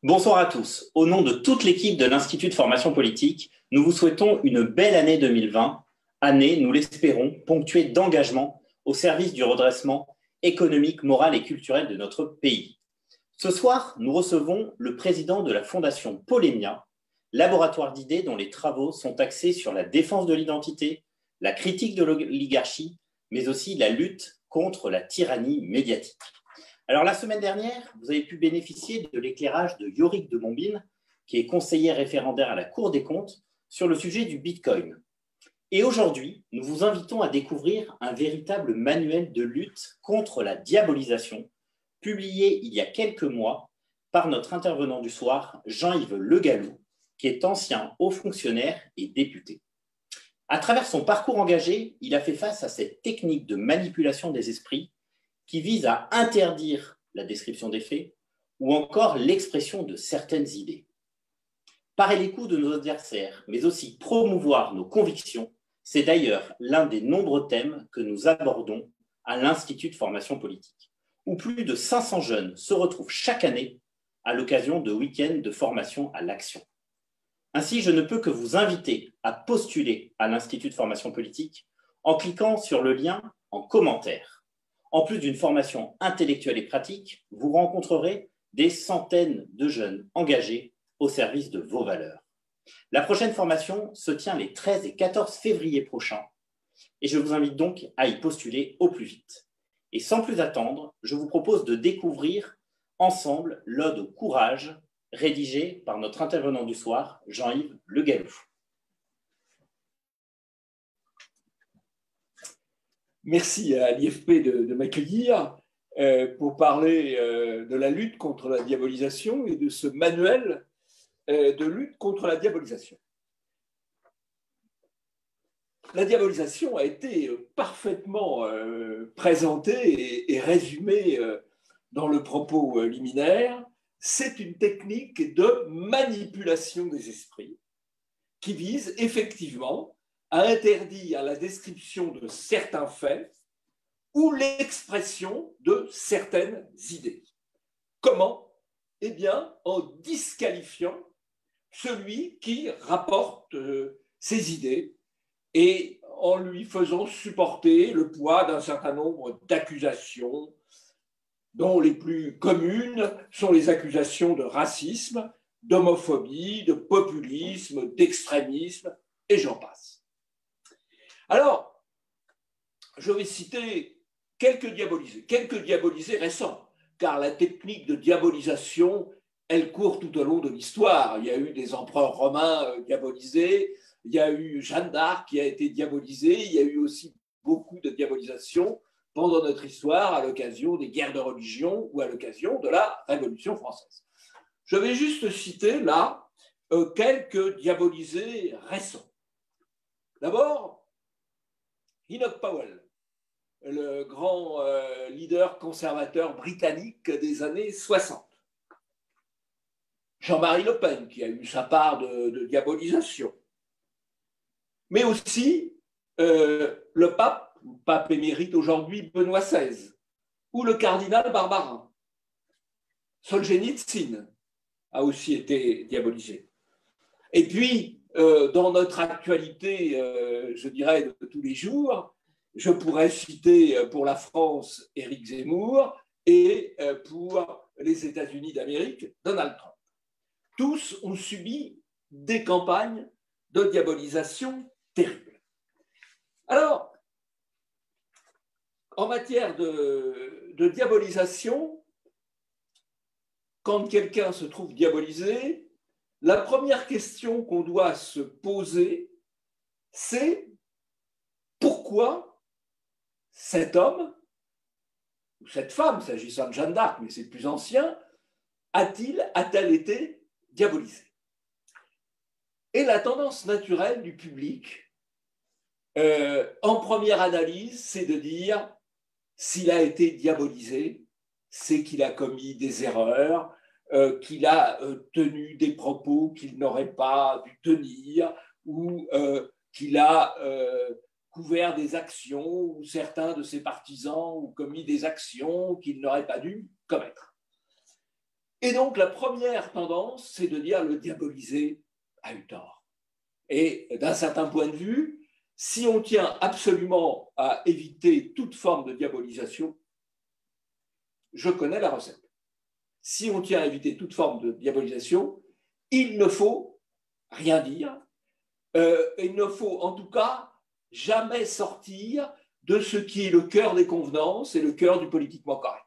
Bonsoir à tous. Au nom de toute l'équipe de l'Institut de formation politique, nous vous souhaitons une belle année 2020, année, nous l'espérons, ponctuée d'engagement au service du redressement économique, moral et culturel de notre pays. Ce soir, nous recevons le président de la Fondation Polémia, laboratoire d'idées dont les travaux sont axés sur la défense de l'identité, la critique de l'oligarchie, mais aussi la lutte contre la tyrannie médiatique. Alors, la semaine dernière, vous avez pu bénéficier de l'éclairage de Yorick de Bombine, qui est conseiller référendaire à la Cour des comptes, sur le sujet du Bitcoin. Et aujourd'hui, nous vous invitons à découvrir un véritable manuel de lutte contre la diabolisation, publié il y a quelques mois par notre intervenant du soir, Jean-Yves Le Gallou, qui est ancien haut fonctionnaire et député. À travers son parcours engagé, il a fait face à cette technique de manipulation des esprits qui vise à interdire la description des faits ou encore l'expression de certaines idées. Parer les coups de nos adversaires, mais aussi promouvoir nos convictions, c'est d'ailleurs l'un des nombreux thèmes que nous abordons à l'Institut de formation politique, où plus de 500 jeunes se retrouvent chaque année à l'occasion de week-ends de formation à l'action. Ainsi, je ne peux que vous inviter à postuler à l'Institut de formation politique en cliquant sur le lien en commentaire. En plus d'une formation intellectuelle et pratique, vous rencontrerez des centaines de jeunes engagés au service de vos valeurs. La prochaine formation se tient les 13 et 14 février prochains et je vous invite donc à y postuler au plus vite. Et sans plus attendre, je vous propose de découvrir ensemble l'ode au courage rédigée par notre intervenant du soir, Jean-Yves Le Gallou. Merci à l'IFP de m'accueillir pour parler de la lutte contre la diabolisation et de ce manuel de lutte contre la diabolisation. La diabolisation a été parfaitement présentée et résumée dans le propos liminaire. C'est une technique de manipulation des esprits qui vise effectivement à interdire la description de certains faits ou l'expression de certaines idées. Comment? Eh bien, en disqualifiant celui qui rapporte ces idées et en lui faisant supporter le poids d'un certain nombre d'accusations, dont les plus communes sont les accusations de racisme, d'homophobie, de populisme, d'extrémisme, et j'en passe. Alors, je vais citer quelques diabolisés récents, car la technique de diabolisation, elle court tout au long de l'histoire. Il y a eu des empereurs romains diabolisés, il y a eu Jeanne d'Arc qui a été diabolisée, il y a eu aussi beaucoup de diabolisation pendant notre histoire à l'occasion des guerres de religion ou à l'occasion de la Révolution française. Je vais juste citer là quelques diabolisés récents. D'abord, Enoch Powell, le grand leader conservateur britannique des années 60. Jean-Marie Le Pen, qui a eu sa part de diabolisation. Mais aussi le pape émérite aujourd'hui Benoît XVI, ou le cardinal Barbarin. Solzhenitsyn a aussi été diabolisé. Et puis, dans notre actualité, je dirais, de tous les jours, je pourrais citer pour la France Éric Zemmour et pour les États-Unis d'Amérique Donald Trump. Tous ont subi des campagnes de diabolisation terribles. Alors, en matière de diabolisation, quand quelqu'un se trouve diabolisé, la première question qu'on doit se poser, c'est pourquoi cet homme, ou cette femme, s'agissant de Jeanne d'Arc, mais c'est plus ancien, a-t-elle été diabolisé? Et la tendance naturelle du public, en première analyse, c'est de dire s'il a été diabolisé, c'est qu'il a commis des erreurs, qu'il a tenu des propos qu'il n'aurait pas dû tenir ou qu'il a couvert des actions où certains de ses partisans ont commis des actions qu'ils n'auraient pas dû commettre. Et donc, la première tendance, c'est de dire le diaboliser a eu tort. Et d'un certain point de vue, si on tient absolument à éviter toute forme de diabolisation, je connais la recette. Si on tient à éviter toute forme de diabolisation, il ne faut rien dire. Il ne faut en tout cas jamais sortir de ce qui est le cœur des convenances et le cœur du politiquement correct.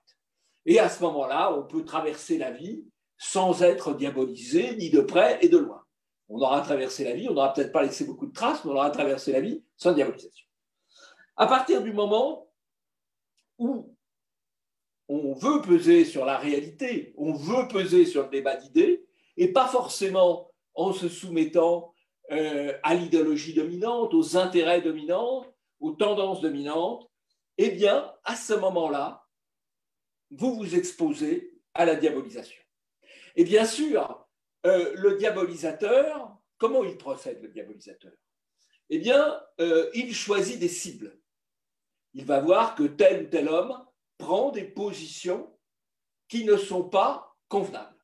Et à ce moment-là, on peut traverser la vie sans être diabolisé, ni de près et de loin. On aura traversé la vie, on n'aura peut-être pas laissé beaucoup de traces, mais on aura traversé la vie sans diabolisation. À partir du moment où on veut peser sur la réalité, on veut peser sur le débat d'idées, et pas forcément en se soumettant à l'idéologie dominante, aux intérêts dominants, aux tendances dominantes, eh bien, à ce moment-là, vous vous exposez à la diabolisation. Et bien sûr, le diabolisateur, comment il procède, le diabolisateur? Eh bien, il choisit des cibles. Il va voir que tel ou tel homme prend des positions qui ne sont pas convenables.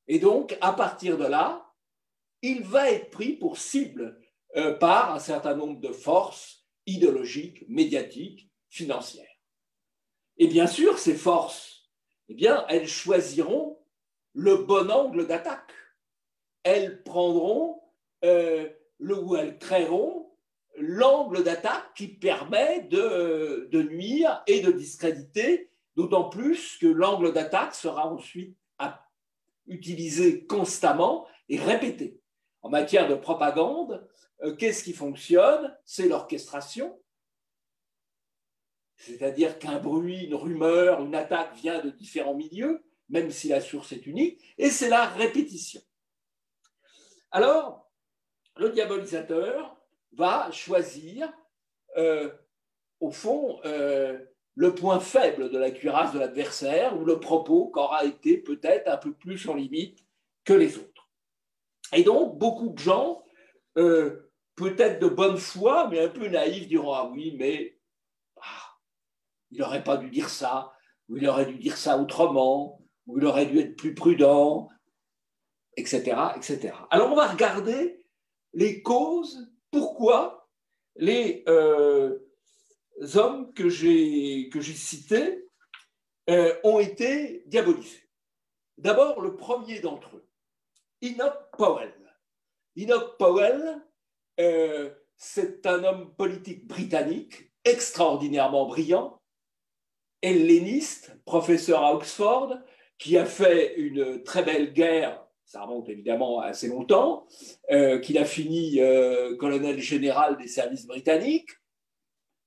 Et donc, à partir de là, il va être pris pour cible par un certain nombre de forces idéologiques, médiatiques, financières. Et bien sûr, ces forces, eh bien, elles choisiront le bon angle d'attaque. Elles prendront ou elles créeront l'angle d'attaque qui permet de nuire et de discréditer, d'autant plus que l'angle d'attaque sera ensuite utilisé constamment et répété. En matière de propagande, qu'est-ce qui fonctionne? C'est l'orchestration. C'est-à-dire qu'un bruit, une rumeur, une attaque vient de différents milieux, même si la source est unique, et c'est la répétition. Alors, le diabolisateur va choisir, au fond, le point faible de la cuirasse de l'adversaire ou le propos qui aura été peut-être un peu plus en limite que les autres. Et donc, beaucoup de gens, peut-être de bonne foi, mais un peu naïfs, diront « Ah oui, mais il n'aurait pas dû dire ça, ou il aurait dû dire ça autrement, ou il aurait dû être plus prudent, etc., etc. » Alors, on va regarder les causes, pourquoi les hommes que j'ai cités ont été diabolisés. D'abord, le premier d'entre eux, Enoch Powell. Enoch Powell, c'est un homme politique britannique extraordinairement brillant, helléniste, professeur à Oxford, qui a fait une très belle guerre, ça remonte évidemment à assez longtemps, qu'il a fini colonel général des services britanniques,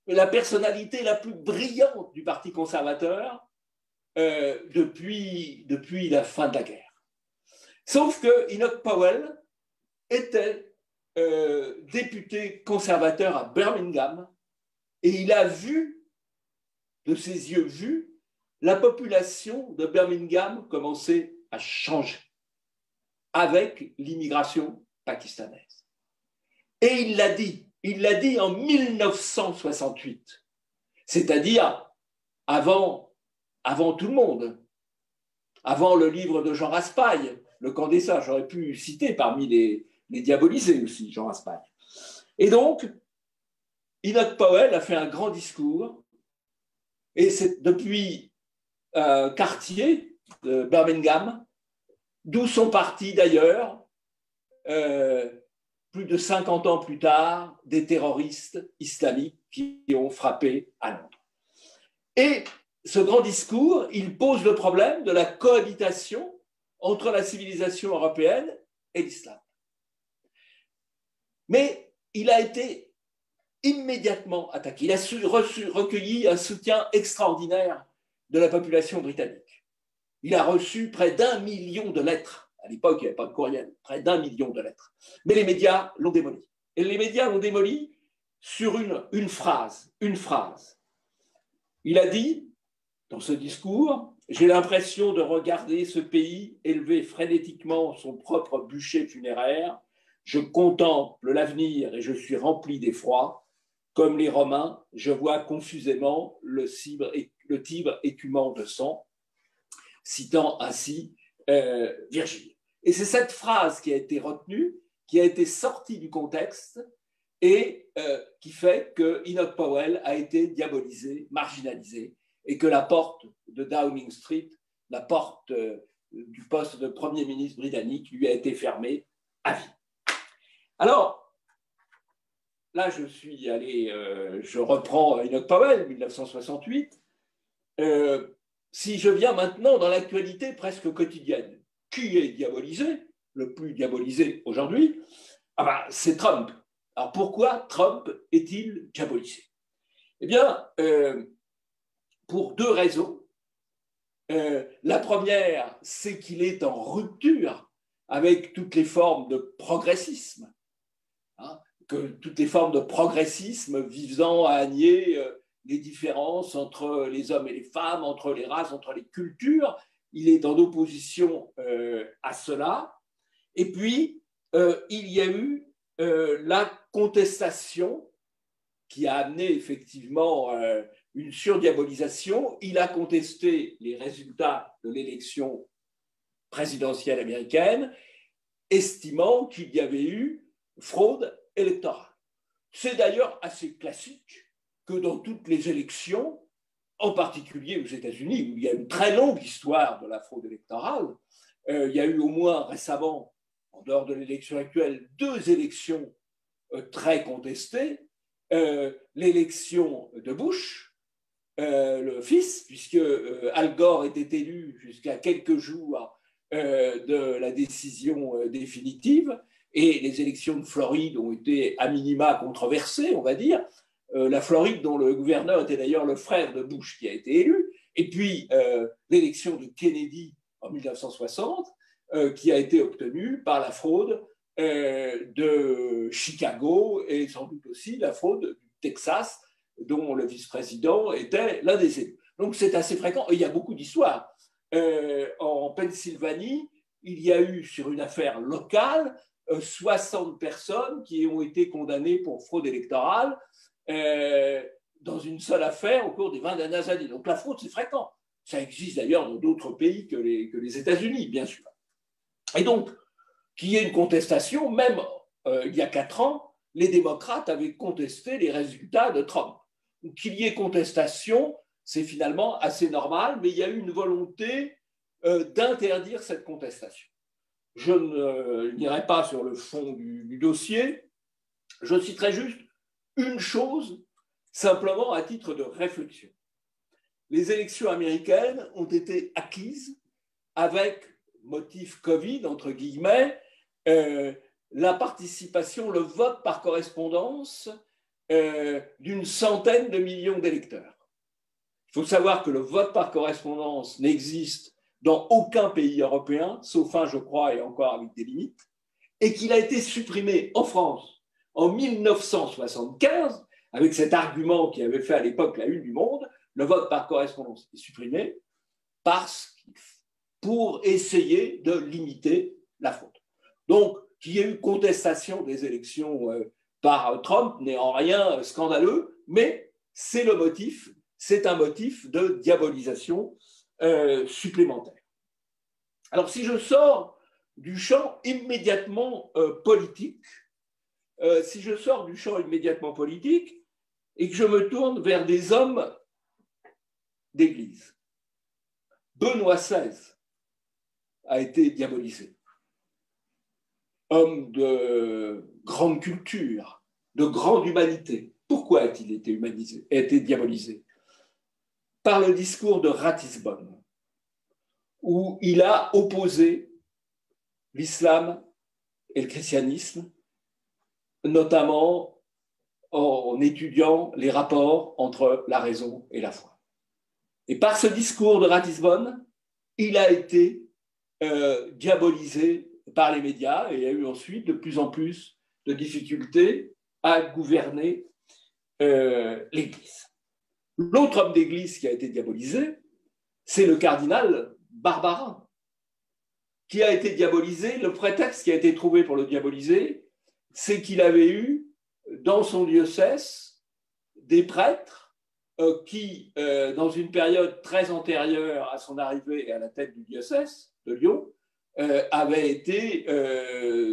la personnalité la plus brillante du Parti conservateur depuis la fin de la guerre. Sauf que Enoch Powell était député conservateur à Birmingham et il a vu, de ses yeux vus, la population de Birmingham commencer à changer avec l'immigration pakistanaise. Et il l'a dit en 1968, c'est-à-dire avant tout le monde, avant le livre de Jean Raspail, Le camp des singes, j'aurais pu citer parmi les diabolisés aussi, Jean Raspail. Et donc, Enoch Powell a fait un grand discours, et c'est depuis quartier de Birmingham, d'où sont partis d'ailleurs, plus de 50 ans plus tard, des terroristes islamiques qui ont frappé à Londres. Et ce grand discours, il pose le problème de la cohabitation entre la civilisation européenne et l'islam. Mais il a été immédiatement attaqué. Il a recueilli un soutien extraordinaire de la population britannique. Il a reçu près d'1 million de lettres. À l'époque, il n'y avait pas de courriel, près d'1 million de lettres. Mais les médias l'ont démoli. Et les médias l'ont démoli sur une phrase. Il a dit, dans ce discours, « J'ai l'impression de regarder ce pays élever frénétiquement son propre bûcher funéraire. Je contemple l'avenir et je suis rempli d'effroi. Comme les Romains, je vois confusément le Tibre écumant de sang, citant ainsi Virgile. Et c'est cette phrase qui a été retenue, qui a été sortie du contexte et qui fait que Enoch Powell a été diabolisé, marginalisé, et que la porte de Downing Street, la porte du poste de Premier ministre britannique, lui a été fermée à vie. Alors, là, je reprends Enoch Powell, 1968. Si je viens maintenant dans l'actualité presque quotidienne, qui est diabolisé, le plus diabolisé aujourd'hui? C'est Trump. Alors pourquoi Trump est-il diabolisé? Eh bien, pour deux raisons. La première, c'est qu'il est en rupture avec toutes les formes de progressisme, toutes les formes de progressisme visant à nier les différences entre les hommes et les femmes, entre les races, entre les cultures. Il est en opposition à cela. Et puis, il y a eu la contestation qui a amené effectivement une surdiabolisation. Il a contesté les résultats de l'élection présidentielle américaine, estimant qu'il y avait eu fraude électorale. C'est d'ailleurs assez classique que dans toutes les élections, en particulier aux États-Unis, où il y a une très longue histoire de la fraude électorale, il y a eu au moins récemment, en dehors de l'élection actuelle, deux élections très contestées. L'élection de Bush, le fils, puisque Al Gore était élu jusqu'à quelques jours de la décision définitive, et les élections de Floride ont été à minima controversées, on va dire. La Floride, dont le gouverneur était d'ailleurs le frère de Bush qui a été élu, et puis l'élection de Kennedy en 1960, qui a été obtenue par la fraude de Chicago et sans doute aussi la fraude du Texas, dont le vice-président était l'un des élus. Donc c'est assez fréquent, et il y a beaucoup d'histoires. En Pennsylvanie, il y a eu sur une affaire locale 60 personnes qui ont été condamnées pour fraude électorale dans une seule affaire au cours des 20 dernières années. Donc la fraude, c'est fréquent. Ça existe d'ailleurs dans d'autres pays que les États-Unis, bien sûr. Et donc, qu'il y ait une contestation, même il y a 4 ans, les démocrates avaient contesté les résultats de Trump. Qu'il y ait contestation, c'est finalement assez normal, mais il y a eu une volonté d'interdire cette contestation. Je n'irai pas sur le fond du dossier, je citerai juste une chose, simplement à titre de réflexion. Les élections américaines ont été acquises avec motif Covid, entre guillemets, la participation, le vote par correspondance d'une centaine de millions d'électeurs. Il faut savoir que le vote par correspondance n'existe dans aucun pays européen, sauf un, je crois, et encore avec des limites, et qu'il a été supprimé en France en 1975, avec cet argument qui avait fait à l'époque la une du Monde, le vote par correspondance est supprimé pour essayer de limiter la fraude. Donc, qu'il y ait eu contestation des élections par Trump n'est en rien scandaleux, mais c'est le motif, c'est un motif de diabolisation supplémentaire. Alors, si je sors du champ immédiatement politique, et que je me tourne vers des hommes d'église, Benoît XVI a été diabolisé. Homme de grande culture, de grande humanité. Pourquoi a-t-il été diabolisé? Par le discours de Ratisbonne, où il a opposé l'islam et le christianisme, notamment en étudiant les rapports entre la raison et la foi. Et par ce discours de Ratisbonne, il a été diabolisé par les médias et il y a eu ensuite de plus en plus de difficultés à gouverner l'Église. L'autre homme d'Église qui a été diabolisé, c'est le cardinal Barbarin, qui a été diabolisé. Le prétexte qui a été trouvé pour le diaboliser, c'est qu'il avait eu dans son diocèse des prêtres qui, dans une période très antérieure à son arrivée à la tête du diocèse de Lyon, avaient été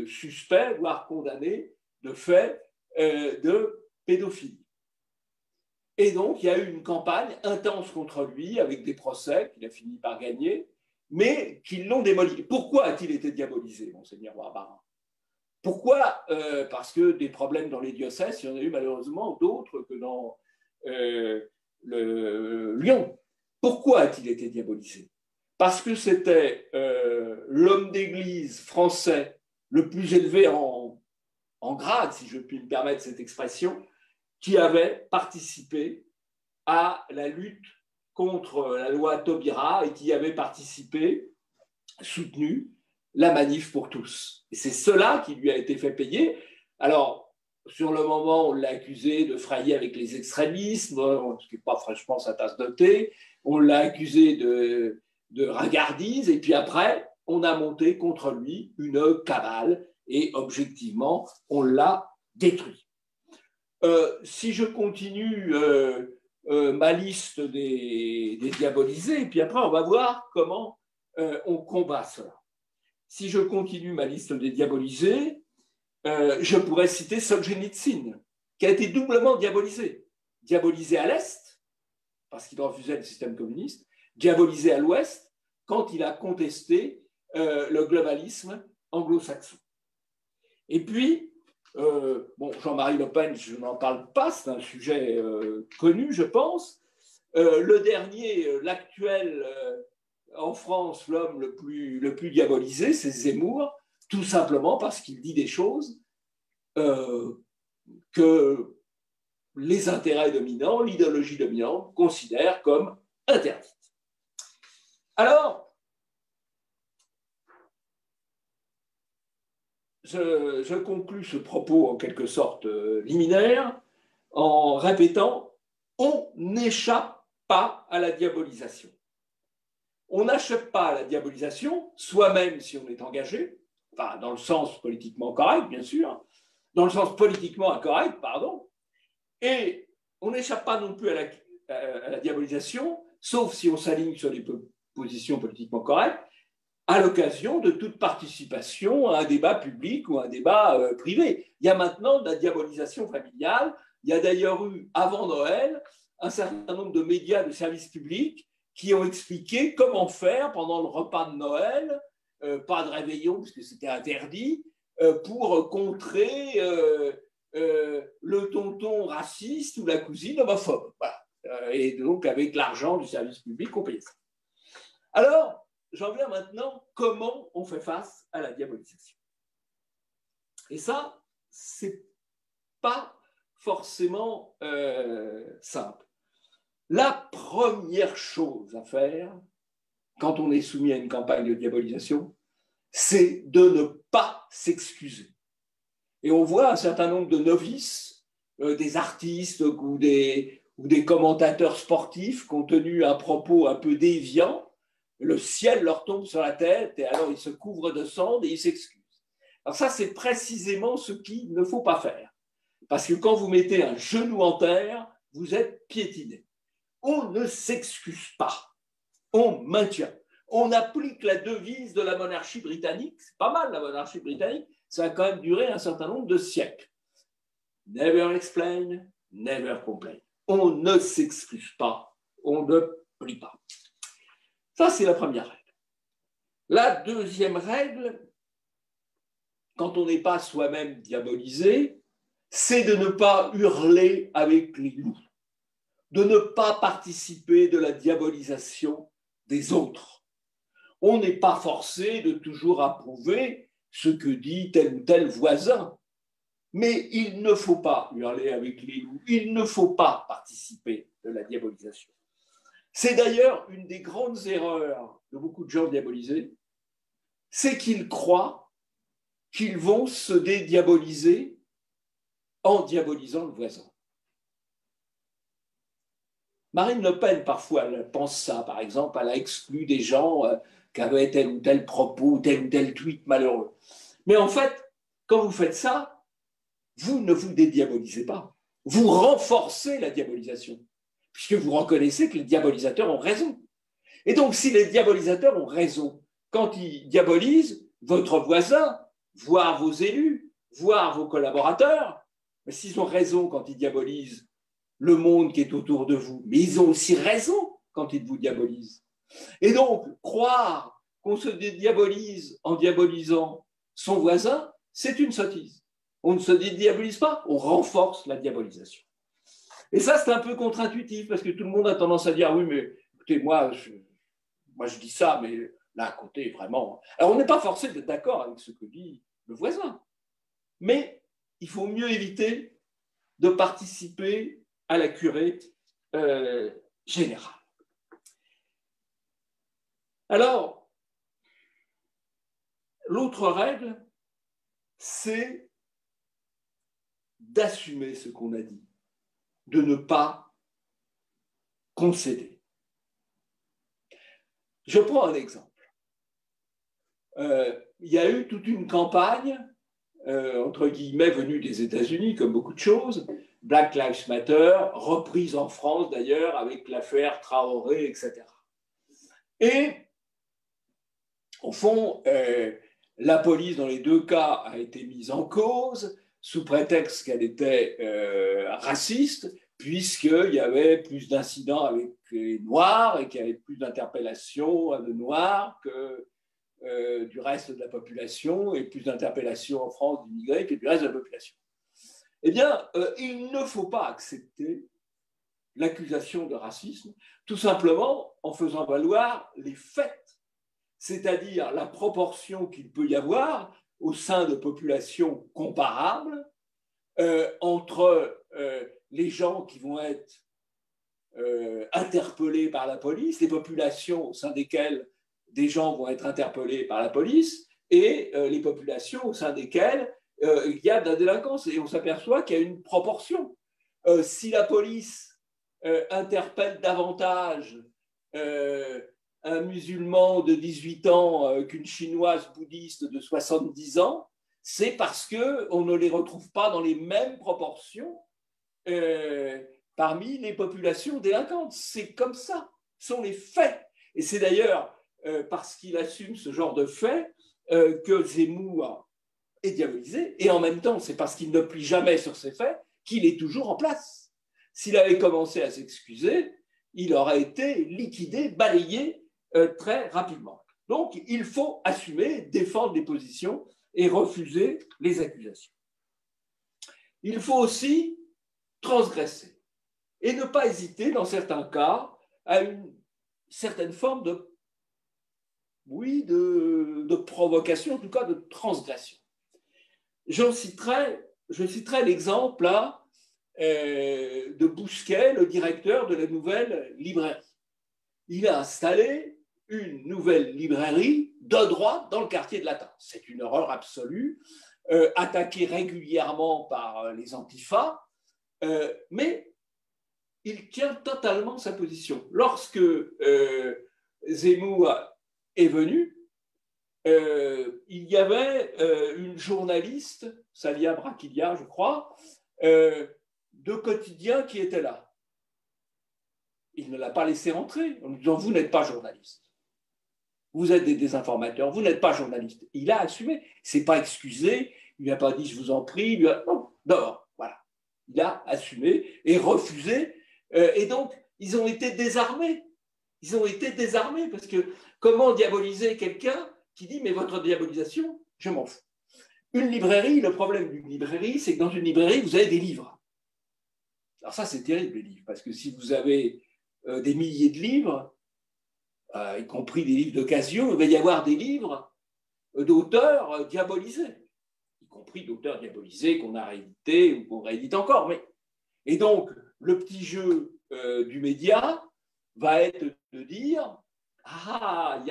suspects, voire condamnés de faits de pédophilie. Et donc, il y a eu une campagne intense contre lui, avec des procès qu'il a fini par gagner, mais qui l'ont démoli. Pourquoi a-t-il été diabolisé, Monseigneur Barbarin? Pourquoi? Parce que des problèmes dans les diocèses, il y en a eu malheureusement d'autres que dans Lyon. Pourquoi a-t-il été diabolisé? Parce que c'était l'homme d'église français le plus élevé en grade, si je puis me permettre cette expression, qui avait participé à la lutte contre la loi Taubira et qui avait participé, soutenu la manif pour tous. Et c'est cela qui lui a été fait payer. Alors, sur le moment, on l'a accusé de frayer avec les extrémismes, ce qui n'est pas franchement sa tasse de thé. On l'a accusé de ringardise. Et puis après, on a monté contre lui une cabale. Et objectivement, on l'a détruit. Si je continue ma liste des diabolisés, et puis après, on va voir comment on combat cela. Si je continue ma liste des diabolisés, je pourrais citer Solzhenitsyn, qui a été doublement diabolisé. Diabolisé à l'Est, parce qu'il refusait le système communiste, diabolisé à l'Ouest, quand il a contesté le globalisme anglo-saxon. Et puis, Jean-Marie Le Pen, je n'en parle pas, c'est un sujet connu, je pense. Le dernier, l'actuel en France, l'homme le plus diabolisé, c'est Zemmour, tout simplement parce qu'il dit des choses que les intérêts dominants, l'idéologie dominante considèrent comme interdites. Alors, je conclus ce propos en quelque sorte liminaire en répétant « on n'échappe pas à la diabolisation ». On n'échappe pas à la diabolisation, soi-même si on est engagé, enfin dans le sens politiquement correct, bien sûr, dans le sens politiquement incorrect, pardon, et on n'échappe pas non plus à la diabolisation, sauf si on s'aligne sur les positions politiquement correctes, à l'occasion de toute participation à un débat public ou à un débat privé. Il y a maintenant de la diabolisation familiale. Il y a d'ailleurs eu, avant Noël, un certain nombre de médias de services publics qui ont expliqué comment faire pendant le repas de Noël, pas de réveillon puisque c'était interdit, pour contrer le tonton raciste ou la cousine homophobe. Voilà. Et donc, avec l'argent du service public, on payait ça. Alors, j'en viens maintenant comment on fait face à la diabolisation. Et ça, c'est pas forcément simple. La première chose à faire, quand on est soumis à une campagne de diabolisation, c'est de ne pas s'excuser. Et on voit un certain nombre de novices, des artistes ou des commentateurs sportifs qui ont tenu un propos un peu déviant. Le ciel leur tombe sur la tête et alors ils se couvrent de cendres et ils s'excusent. Alors ça, c'est précisément ce qu'il ne faut pas faire. Parce que quand vous mettez un genou en terre, vous êtes piétiné. On ne s'excuse pas. On maintient. On applique la devise de la monarchie britannique. C'est pas mal, la monarchie britannique. Ça a quand même duré un certain nombre de siècles. Never explain, never complain. On ne s'excuse pas. On ne plie pas. Ça, c'est la première règle. La deuxième règle, quand on n'est pas soi-même diabolisé, c'est de ne pas hurler avec les loups, de ne pas participer de la diabolisation des autres. On n'est pas forcé de toujours approuver ce que dit tel ou tel voisin, mais il ne faut pas hurler avec les loups, il ne faut pas participer de la diabolisation. C'est d'ailleurs une des grandes erreurs de beaucoup de gens diabolisés, c'est qu'ils croient qu'ils vont se dédiaboliser en diabolisant le voisin. Marine Le Pen, parfois, elle pense ça. Par exemple, elle a exclu des gens qui avaient tel ou tel propos, tel ou tel tweet malheureux. Mais en fait, quand vous faites ça, vous ne vous dédiabolisez pas. vous renforcez la diabolisation, puisque vous reconnaissez que les diabolisateurs ont raison. Et donc, si les diabolisateurs ont raison, quand ils diabolisent votre voisin, voire vos élus, voire vos collaborateurs, mais s'ils ont raison quand ils diabolisent le monde qui est autour de vous, mais ils ont aussi raison quand ils vous diabolisent. Et donc, croire qu'on se diabolise en diabolisant son voisin, c'est une sottise. On ne se diabolise pas, on renforce la diabolisation. Et ça, c'est un peu contre-intuitif, parce que tout le monde a tendance à dire, oui, mais écoutez, moi, je dis ça, mais là, à côté, vraiment... Alors, on n'est pas forcé d'être d'accord avec ce que dit le voisin, mais il faut mieux éviter de participer à la curée générale. Alors, l'autre règle, c'est d'assumer ce qu'on a dit, de ne pas concéder. Je prends un exemple. Il y a eu toute une campagne, entre guillemets, venue des États-Unis, comme beaucoup de choses, Black Lives Matter, reprise en France d'ailleurs, avec l'affaire Traoré, etc. Et, au fond, la police, dans les deux cas, a été mise en cause, sous prétexte qu'elle était raciste, puisqu'il y avait plus d'incidents avec les Noirs et qu'il y avait plus d'interpellations de Noirs que du reste de la population, et plus d'interpellations en France d'immigrés que du reste de la population. Eh bien, il ne faut pas accepter l'accusation de racisme, tout simplement en faisant valoir les faits, c'est-à-dire la proportion qu'il peut y avoir au sein de populations comparables entre les gens qui vont être interpellés par la police, les populations au sein desquelles des gens vont être interpellés par la police, et les populations au sein desquelles il y a de la délinquance. Et on s'aperçoit qu'il y a une proportion. Si la police interpelle davantage un musulman de 18 ans qu'une chinoise bouddhiste de 70 ans, c'est parce qu'on ne les retrouve pas dans les mêmes proportions parmi les populations délinquantes. C'est comme ça, ce sont les faits. Et c'est d'ailleurs parce qu'il assume ce genre de faits que Zemmour est diabolisé, et en même temps, c'est parce qu'il ne plie jamais sur ces faits qu'il est toujours en place. S'il avait commencé à s'excuser, il aurait été liquidé, balayé très rapidement. Donc, il faut assumer, défendre les positions et refuser les accusations. Il faut aussi transgresser et ne pas hésiter, dans certains cas, à une certaine forme de provocation, en tout cas de transgression. Je citerai l'exemple là, de Bousquet, le directeur de la nouvelle librairie. Il a installé une nouvelle librairie de droite dans le quartier de Latin. C'est une horreur absolue, attaquée régulièrement par les antifas, mais il tient totalement sa position. Lorsque Zemmour est venu, il y avait une journaliste, Salia Braquilia, je crois, de Quotidien qui était là. Il ne l'a pas laissé rentrer en lui disant « Vous n'êtes pas journaliste. Vous êtes des désinformateurs, vous n'êtes pas journaliste. » Il a assumé. Il ne s'est pas excusé, il ne lui a pas dit « Je vous en prie. » Non, dehors. Voilà. Il a assumé et refusé. Et donc, ils ont été désarmés. Ils ont été désarmés parce que comment diaboliser quelqu'un qui dit « Mais votre diabolisation, je m'en fous. » Une librairie, le problème d'une librairie, c'est que dans une librairie, vous avez des livres. Alors ça, c'est terrible, les livres, parce que si vous avez des milliers de livres, y compris des livres d'occasion, il va y avoir des livres d'auteurs diabolisés, y compris d'auteurs diabolisés qu'on a réédités ou qu'on réédite encore. Mais... Et donc, le petit jeu du média va être de dire « Ah, il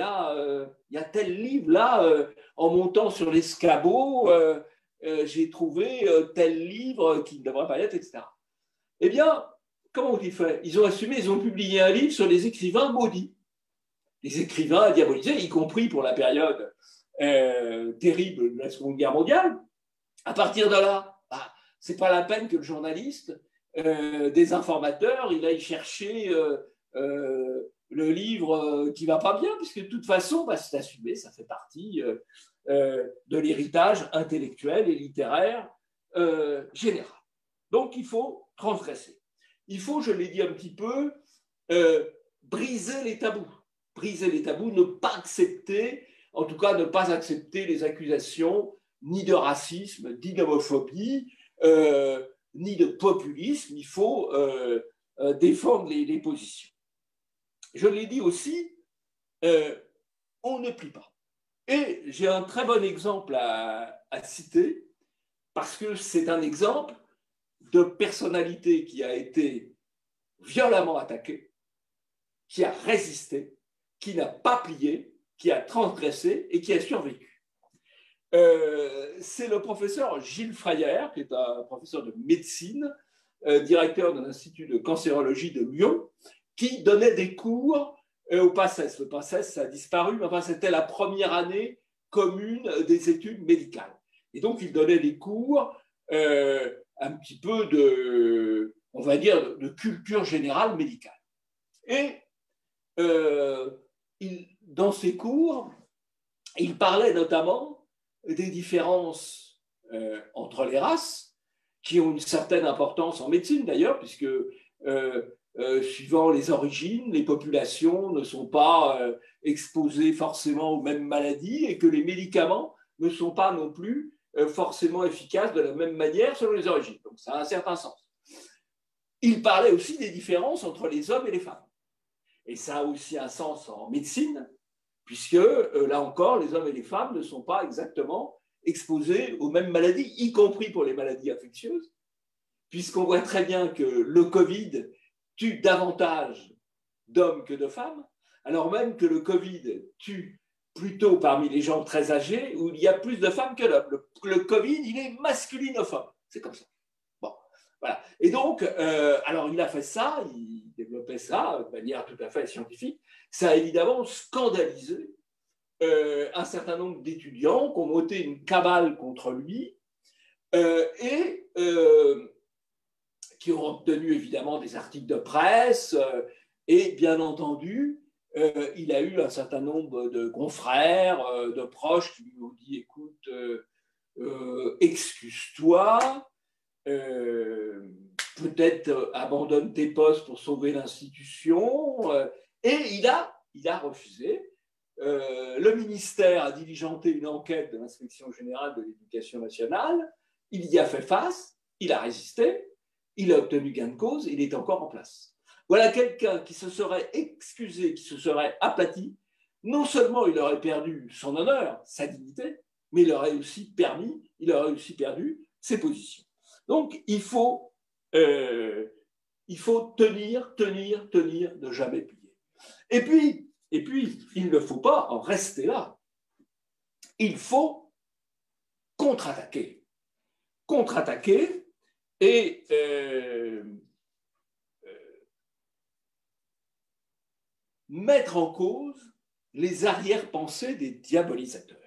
y a tel livre là, en montant sur l'escabeau, j'ai trouvé tel livre qui ne devrait pas y être, etc. » Eh bien, comment ont-ils fait? Ils ont assumé, ils ont publié un livre sur les écrivains maudits. Les écrivains diabolisés, y compris pour la période terrible de la Seconde Guerre mondiale. À partir de là, ce n'est pas la peine que le journaliste des informateurs, il aille chercher le livre qui ne va pas bien, puisque de toute façon, bah, c'est assumé, ça fait partie de l'héritage intellectuel et littéraire général. Donc, il faut transgresser. Il faut, je l'ai dit un petit peu, briser les tabous. Briser les tabous, ne pas accepter, en tout cas ne pas accepter les accusations ni de racisme, ni d'homophobie, ni de populisme. Il faut défendre les positions. Je l'ai dit aussi, on ne plie pas. Et j'ai un très bon exemple à citer, parce que c'est un exemple de personnalité qui a été violemment attaquée, qui a résisté, qui n'a pas plié, qui a transgressé et qui a survécu. C'est le professeur Gilles Frayer, qui est un professeur de médecine, directeur de l'Institut de cancérologie de Lyon, qui donnait des cours au PACES. Le PACES, ça a disparu, mais enfin, c'était la première année commune des études médicales. Et donc, il donnait des cours un petit peu de, on va dire, de culture générale médicale. Et dans ses cours, il parlait notamment des différences entre les races, qui ont une certaine importance en médecine d'ailleurs, puisque suivant les origines, les populations ne sont pas exposées forcément aux mêmes maladies et que les médicaments ne sont pas non plus forcément efficaces de la même manière selon les origines. Donc ça a un certain sens. Il parlait aussi des différences entre les hommes et les femmes. Et ça a aussi un sens en médecine, puisque là encore, les hommes et les femmes ne sont pas exactement exposés aux mêmes maladies, y compris pour les maladies infectieuses, puisqu'on voit très bien que le Covid tue davantage d'hommes que de femmes, alors même que le Covid tue plutôt parmi les gens très âgés, où il y a plus de femmes que d'hommes. Le Covid, il est masculinophobe. C'est comme ça. Bon, voilà. Et donc, alors il a fait ça, il développait ça de manière tout à fait scientifique. Ça a évidemment scandalisé un certain nombre d'étudiants qui ont monté une cabale contre lui et qui ont obtenu évidemment des articles de presse et bien entendu, il a eu un certain nombre de confrères, de proches qui lui ont dit écoute, excuse-toi, peut-être abandonne tes postes pour sauver l'institution. Et il a refusé. Le ministère a diligenté une enquête de l'Inspection générale de l'éducation nationale. Il y a fait face, il a résisté, il a obtenu gain de cause, il est encore en place. Voilà quelqu'un qui se serait excusé, qui se serait aplati. Non seulement il aurait perdu son honneur, sa dignité, mais il aurait aussi perdu ses positions. Donc il faut tenir, ne jamais plier. Et puis, il ne faut pas en rester là. Il faut contre-attaquer. Contre-attaquer et mettre en cause les arrière-pensées des diabolisateurs.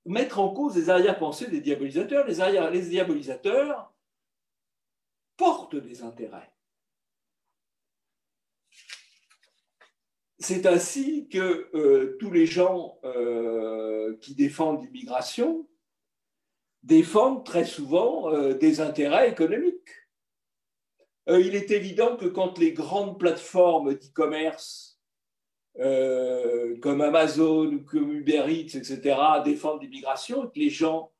Mettre en cause les arrière-pensées des diabolisateurs. Les diabolisateurs portent des intérêts. C'est ainsi que tous les gens qui défendent l'immigration défendent très souvent des intérêts économiques. Il est évident que quand les grandes plateformes d'e-commerce comme Amazon ou comme Uber Eats, etc., défendent l'immigration, et que les gens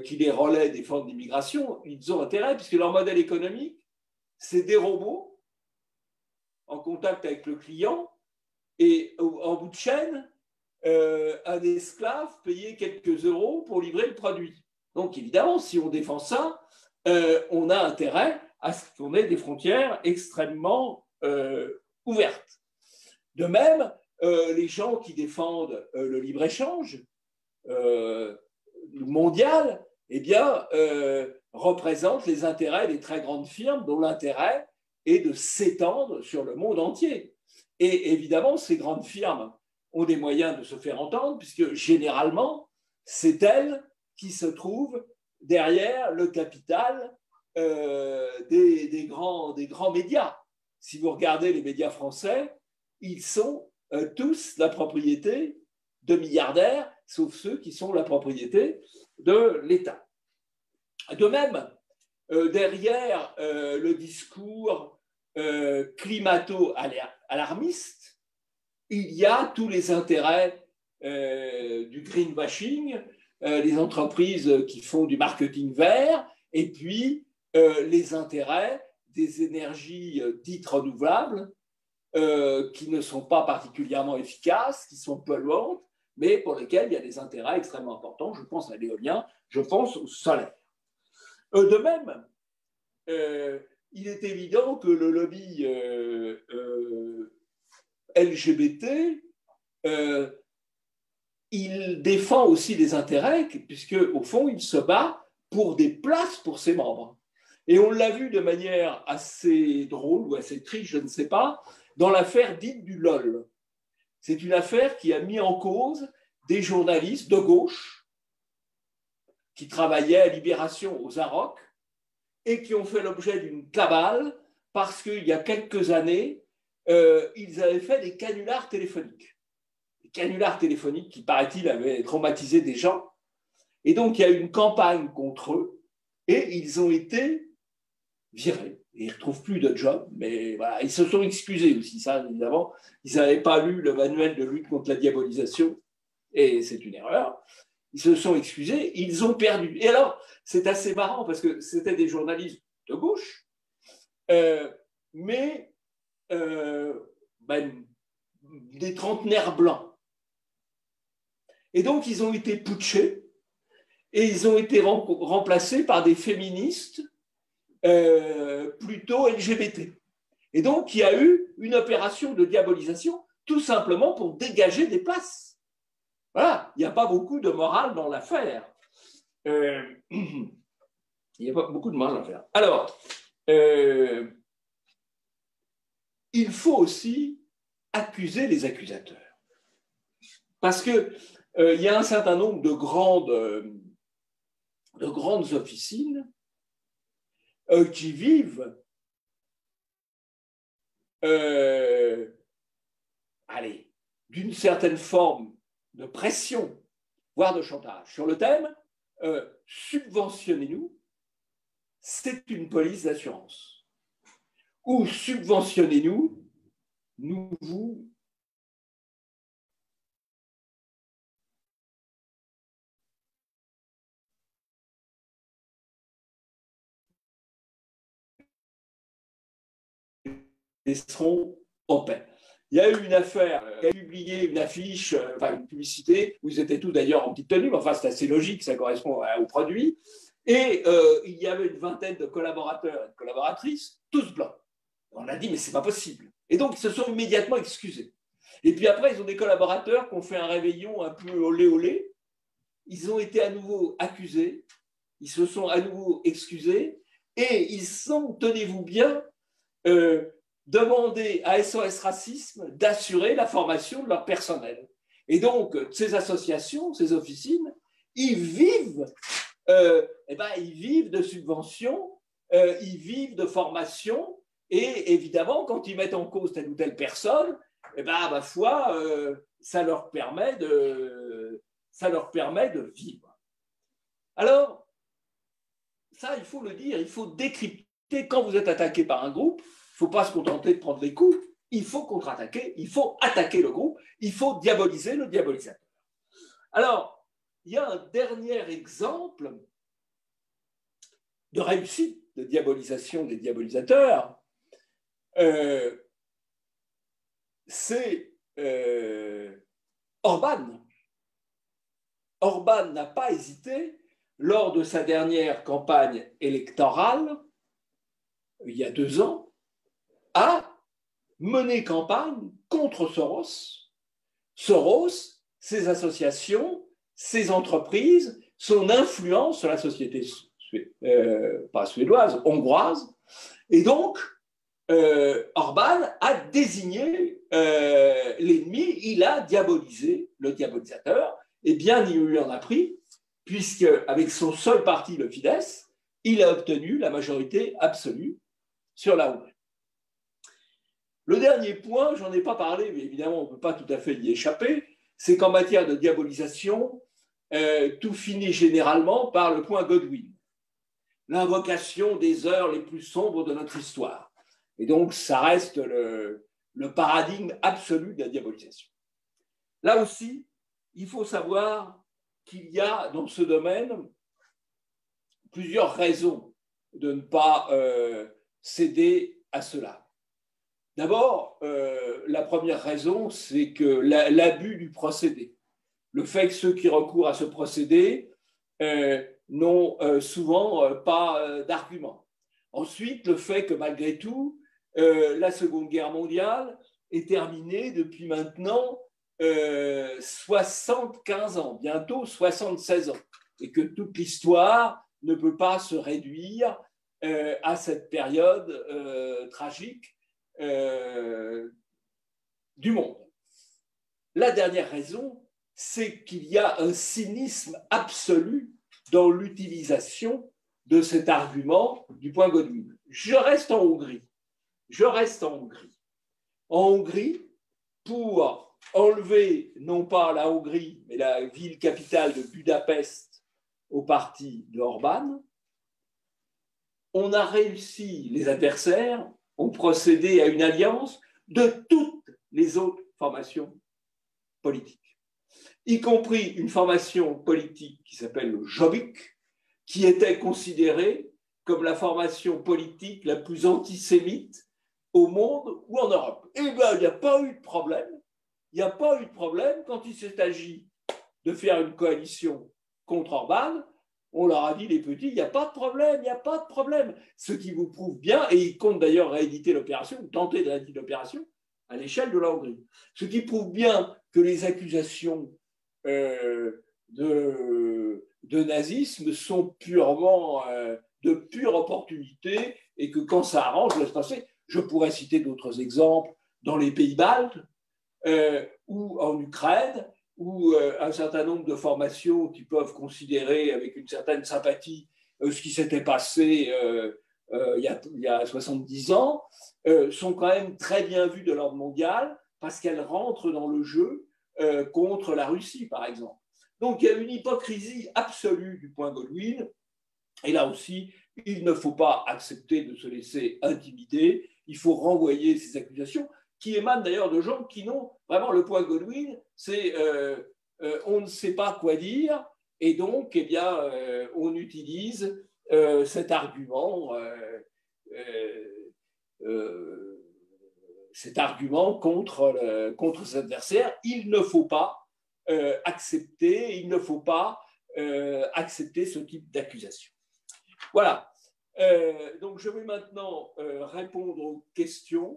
qui les relaient défendent l'immigration, ils ont intérêt, puisque leur modèle économique, c'est des robots en contact avec le client, et en bout de chaîne, un esclave payé quelques euros pour livrer le produit. Donc évidemment, si on défend ça, on a intérêt à ce qu'on ait des frontières extrêmement ouvertes. De même, les gens qui défendent le libre-échange mondial, eh bien, représentent les intérêts des très grandes firmes dont l'intérêt est de s'étendre sur le monde entier. Et évidemment, ces grandes firmes ont des moyens de se faire entendre, puisque généralement, c'est elles qui se trouve derrière le capital des grands médias. Si vous regardez les médias français, ils sont tous la propriété de milliardaires, sauf ceux qui sont la propriété de l'État. De même, derrière le discours climato-alarmiste, il y a tous les intérêts du greenwashing, les entreprises qui font du marketing vert, et puis les intérêts des énergies dites renouvelables qui ne sont pas particulièrement efficaces, qui sont polluantes, mais pour lesquelles il y a des intérêts extrêmement importants. Je pense à l'éolien, je pense au solaire. De même, il est évident que le lobby LGBT, il défend aussi des intérêts, puisque au fond, il se bat pour des places pour ses membres. Et on l'a vu de manière assez drôle ou assez triste, je ne sais pas, dans l'affaire dite du LOL. C'est une affaire qui a mis en cause des journalistes de gauche qui travaillaient à Libération aux Arocs et qui ont fait l'objet d'une cabale parce qu'il y a quelques années, ils avaient fait des canulars téléphoniques. Des canulars téléphoniques qui, paraît-il, avaient traumatisé des gens. Et donc, il y a eu une campagne contre eux et ils ont été virés. Et ils ne retrouvent plus de job, mais voilà, ils se sont excusés aussi, ça, évidemment. Ils n'avaient pas lu le manuel de lutte contre la diabolisation, et c'est une erreur. Ils se sont excusés, ils ont perdu. Et alors, c'est assez marrant, parce que c'était des journalistes de gauche, mais des trentenaires blancs. Et donc, ils ont été putschés, et ils ont été remplacés par des féministes plutôt LGBT. Et donc, il y a eu une opération de diabolisation tout simplement pour dégager des places. Voilà, il n'y a pas beaucoup de morale dans l'affaire. Il n'y a pas beaucoup de morale dans l'affaire. Alors, il faut aussi accuser les accusateurs. Parce qu'il y a un certain nombre de grandes officines qui vivent d'une certaine forme de pression, voire de chantage, sur le thème subventionnez-nous, c'est une police d'assurance. Ou subventionnez-nous, nous vous laisserons en paix. Il y a eu une affaire, il a publié une affiche, une publicité, où ils étaient tous d'ailleurs en petite tenue, mais enfin c'est assez logique, ça correspond au produit, et il y avait une vingtaine de collaborateurs et de collaboratrices, tous blancs. On a dit, mais c'est pas possible. Et donc, ils se sont immédiatement excusés. Et puis après, ils ont des collaborateurs qui ont fait un réveillon un peu olé olé, ils ont été à nouveau accusés, ils se sont à nouveau excusés, et ils sont, tenez-vous bien, demander à SOS Racisme d'assurer la formation de leur personnel. Et donc, ces associations, ces officines, ils vivent de subventions, ils vivent de formation, et évidemment, quand ils mettent en cause telle ou telle personne, ma foi, ça leur permet de vivre. Alors, ça, il faut le dire, il faut décrypter. Quand vous êtes attaqué par un groupe, il ne faut pas se contenter de prendre les coups, il faut contre-attaquer, il faut attaquer le groupe, il faut diaboliser le diabolisateur. Alors, il y a un dernier exemple de réussite de diabolisation des diabolisateurs, c'est Orban. Orban n'a pas hésité, lors de sa dernière campagne électorale, il y a 2 ans, à mener campagne contre Soros. Soros, ses associations, ses entreprises, son influence sur la société pas suédoise, hongroise. Et donc, Orban a désigné l'ennemi, il a diabolisé le diabolisateur, et bien il lui en a pris, puisque avec son seul parti, le Fidesz, il a obtenu la majorité absolue sur la Hongrie. Le dernier point, j'en ai pas parlé, mais évidemment on ne peut pas tout à fait y échapper, c'est qu'en matière de diabolisation, tout finit généralement par le point Godwin, l'invocation des heures les plus sombres de notre histoire. Et donc ça reste le paradigme absolu de la diabolisation. Là aussi, il faut savoir qu'il y a dans ce domaine plusieurs raisons de ne pas céder à cela. D'abord, la première raison, c'est que l'abus du procédé, le fait que ceux qui recourent à ce procédé n'ont souvent pas d'argument. Ensuite, le fait que malgré tout, la Seconde Guerre mondiale est terminée depuis maintenant 75 ans, bientôt 76 ans, et que toute l'histoire ne peut pas se réduire à cette période tragique du monde. La dernière raison, c'est qu'il y a un cynisme absolu dans l'utilisation de cet argument du point Godwin. Je reste en Hongrie. En Hongrie, pour enlever non pas la Hongrie, mais la ville capitale de Budapest au parti de Orbán, on a réussi, les adversaires ont procédé à une alliance de toutes les autres formations politiques, y compris une formation politique qui s'appelle le Jobbik, qui était considérée comme la formation politique la plus antisémite au monde ou en Europe. Et bien, il n'y a pas eu de problème. Il n'y a pas eu de problème quand il s'est agi de faire une coalition contre Orbán. On leur a dit, les petits, il n'y a pas de problème, il n'y a pas de problème. Ce qui vous prouve bien, et ils comptent d'ailleurs rééditer l'opération, ou tenter de rééditer l'opération, à l'échelle de la Hongrie. Ce qui prouve bien que les accusations de nazisme sont purement de pure opportunité, et que quand ça arrange, laisse passer. Je pourrais citer d'autres exemples dans les pays baltes ou en Ukraine, où un certain nombre de formations qui peuvent considérer avec une certaine sympathie ce qui s'était passé il y a 70 ans, sont quand même très bien vues de l'ordre mondial parce qu'elles rentrent dans le jeu contre la Russie, par exemple. Donc il y a une hypocrisie absolue du point Godwin, et là aussi, il ne faut pas accepter de se laisser intimider, il faut renvoyer ces accusations qui émanent d'ailleurs de gens qui n'ont vraiment le point Godwin, c'est on ne sait pas quoi dire, et donc eh bien, on utilise cet argument contre ses adversaires. Il ne faut pas accepter ce type d'accusation. Voilà. Donc je vais maintenant répondre aux questions.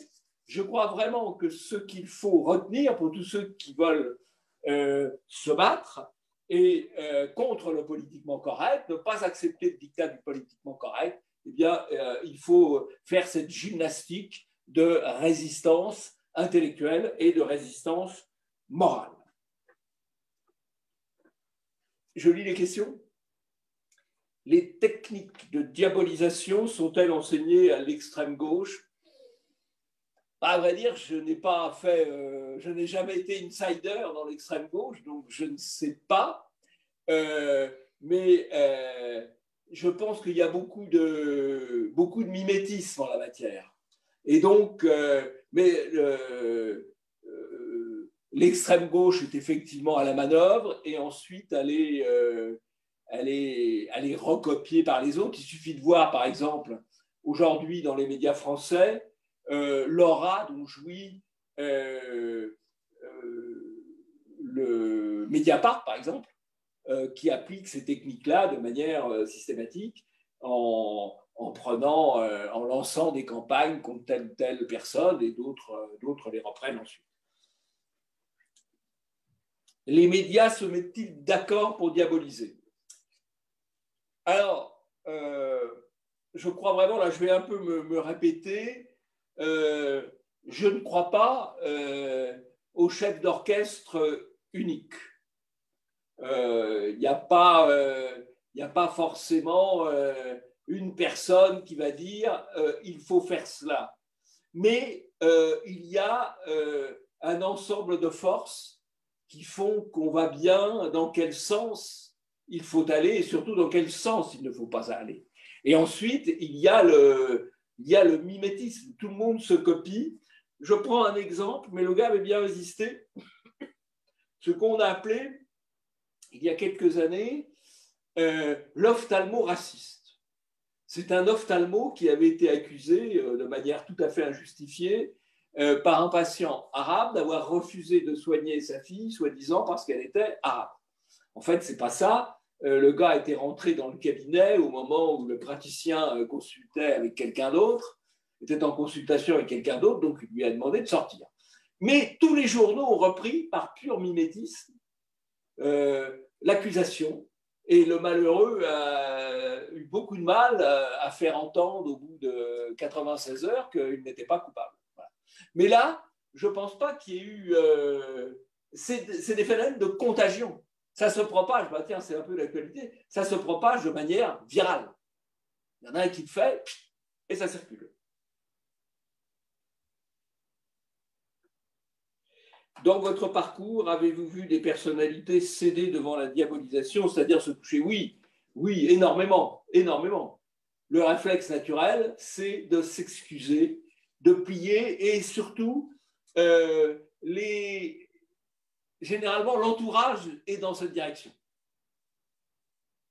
Je crois vraiment que ce qu'il faut retenir pour tous ceux qui veulent se battre et contre le politiquement correct, ne pas accepter le diktat du politiquement correct, eh bien, il faut faire cette gymnastique de résistance intellectuelle et de résistance morale. Je lis les questions. Les techniques de diabolisation sont-elles enseignées à l'extrême gauche? À vrai dire, je n'ai jamais été insider dans l'extrême gauche, donc je ne sais pas. Mais je pense qu'il y a beaucoup de mimétisme en la matière. Et donc, l'extrême gauche est effectivement à la manœuvre, et ensuite elle est recopiée par les autres. Il suffit de voir, par exemple, aujourd'hui dans les médias français, l'aura dont jouit le Mediapart, par exemple, qui applique ces techniques-là de manière systématique en lançant des campagnes contre telle ou telle personne, et d'autres les reprennent ensuite. Les médias se mettent-ils d'accord pour diaboliser? Alors, je crois vraiment, là je vais un peu me répéter, je ne crois pas au chef d'orchestre unique. Il n'y a pas forcément une personne qui va dire il faut faire cela. Mais il y a un ensemble de forces qui font qu'on va bien, dans quel sens il faut aller et surtout dans quel sens il ne faut pas aller. Et ensuite, il y a le mimétisme. Tout le monde se copie. Je prends un exemple, mais le gars avait bien résisté. Ce qu'on a appelé, il y a quelques années, l'ophtalmo-raciste. C'est un ophtalmo qui avait été accusé de manière tout à fait injustifiée par un patient arabe d'avoir refusé de soigner sa fille, soi-disant parce qu'elle était arabe. En fait, ce n'est pas ça. Le gars était rentré dans le cabinet au moment où le praticien consultait avec quelqu'un d'autre, était en consultation avec quelqu'un d'autre, donc il lui a demandé de sortir. Mais tous les journaux ont repris, par pur mimétisme, l'accusation, et le malheureux a eu beaucoup de mal à faire entendre au bout de 96 heures qu'il n'était pas coupable. Voilà. Mais là, je ne pense pas qu'il y ait eu... c'est des phénomènes de contagion. Ça se propage, bah tiens, c'est un peu l'actualité, ça se propage de manière virale. Il y en a un qui le fait et ça circule. Dans votre parcours, avez-vous vu des personnalités céder devant la diabolisation, c'est-à-dire se toucher? Oui, oui, énormément, énormément. Le réflexe naturel, c'est de s'excuser, de plier et surtout, généralement, l'entourage est dans cette direction.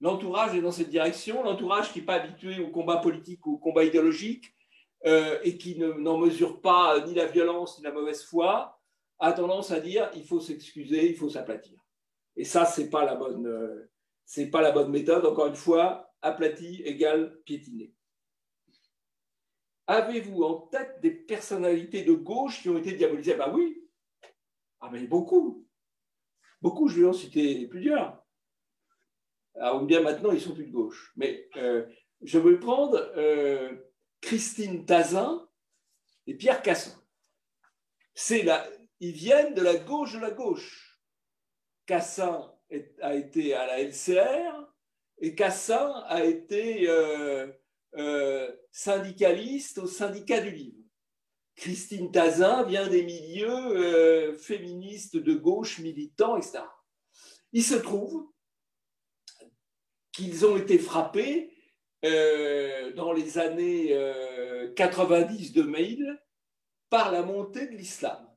L'entourage est dans cette direction, l'entourage qui n'est pas habitué au combat politique, au combat idéologique et qui n'en mesure pas ni la violence ni la mauvaise foi, a tendance à dire il faut s'excuser, il faut s'aplatir. Et ça, ce n'est pas la bonne méthode. Encore une fois, aplati égale piétiner. Avez-vous en tête des personnalités de gauche qui ont été diabolisées? Ben oui. Ah mais beaucoup. Beaucoup, je vais en citer plusieurs. Alors bien maintenant, ils sont plus de gauche. Mais je vais prendre Christine Tazin et Pierre Cassin. Ils viennent de la gauche de la gauche. Cassin a été à la LCR et Cassin a été syndicaliste au syndicat du livre. Christine Tazin vient des milieux féministes de gauche, militants, etc. Il se trouve qu'ils ont été frappés dans les années 90-2000 par la montée de l'islam,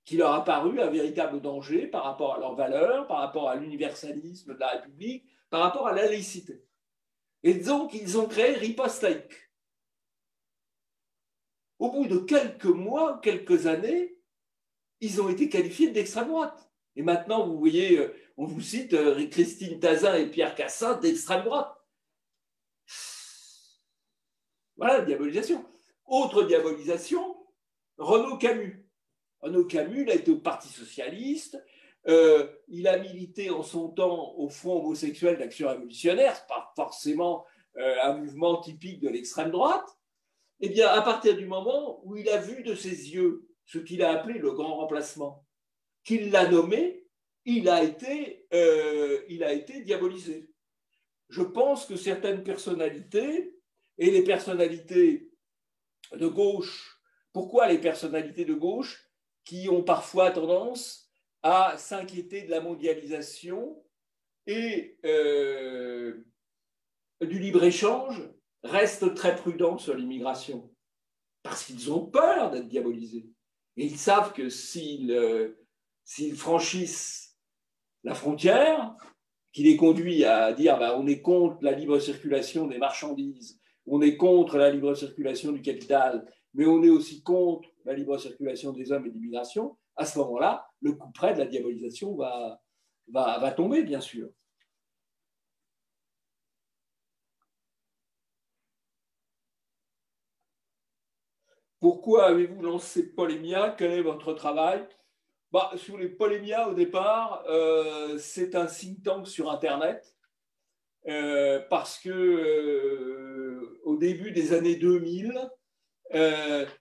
qui leur a paru un véritable danger par rapport à leurs valeurs, par rapport à l'universalisme de la République, par rapport à la laïcité. Et donc, ils ont créé Riposte laïque. Au bout de quelques mois, quelques années, ils ont été qualifiés d'extrême droite. Et maintenant, vous voyez, on vous cite Christine Tazin et Pierre Cassin d'extrême droite. Voilà, diabolisation. Autre diabolisation, Renaud Camus. Renaud Camus, il a été au Parti socialiste, il a milité en son temps au Front homosexuel d'action révolutionnaire, ce n'est pas forcément un mouvement typique de l'extrême droite. Eh bien, à partir du moment où il a vu de ses yeux ce qu'il a appelé le grand remplacement, qu'il l'a nommé, il a été diabolisé. Je pense que certaines personnalités, et les personnalités de gauche, pourquoi les personnalités de gauche qui ont parfois tendance à s'inquiéter de la mondialisation et du libre-échange, restent très prudents sur l'immigration, parce qu'ils ont peur d'être diabolisés. Et ils savent que s'ils franchissent la frontière, qui les conduit à dire on est contre la libre circulation des marchandises, on est contre la libre circulation du capital, mais on est aussi contre la libre circulation des hommes et des migrations, à ce moment-là, le coup près de la diabolisation va tomber, bien sûr. Pourquoi avez-vous lancé Polémia? Quel est votre travail? Sous les Polémia, au départ, c'est un think tank sur Internet, parce que au début des années 2000,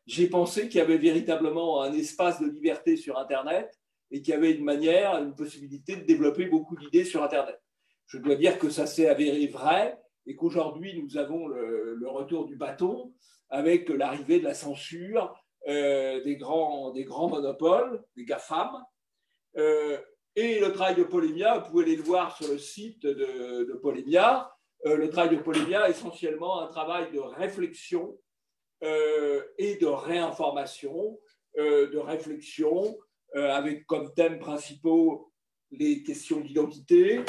j'ai pensé qu'il y avait véritablement un espace de liberté sur Internet et qu'il y avait une possibilité de développer beaucoup d'idées sur Internet. Je dois dire que ça s'est avéré vrai et qu'aujourd'hui, nous avons le retour du bâton avec l'arrivée de la censure des grands monopoles, des GAFAM. Et le travail de Polymia, vous pouvez aller le voir sur le site de Polymia. Le travail de Polymia est essentiellement un travail de réflexion et de réinformation, de réflexion, avec comme thèmes principaux les questions d'identité,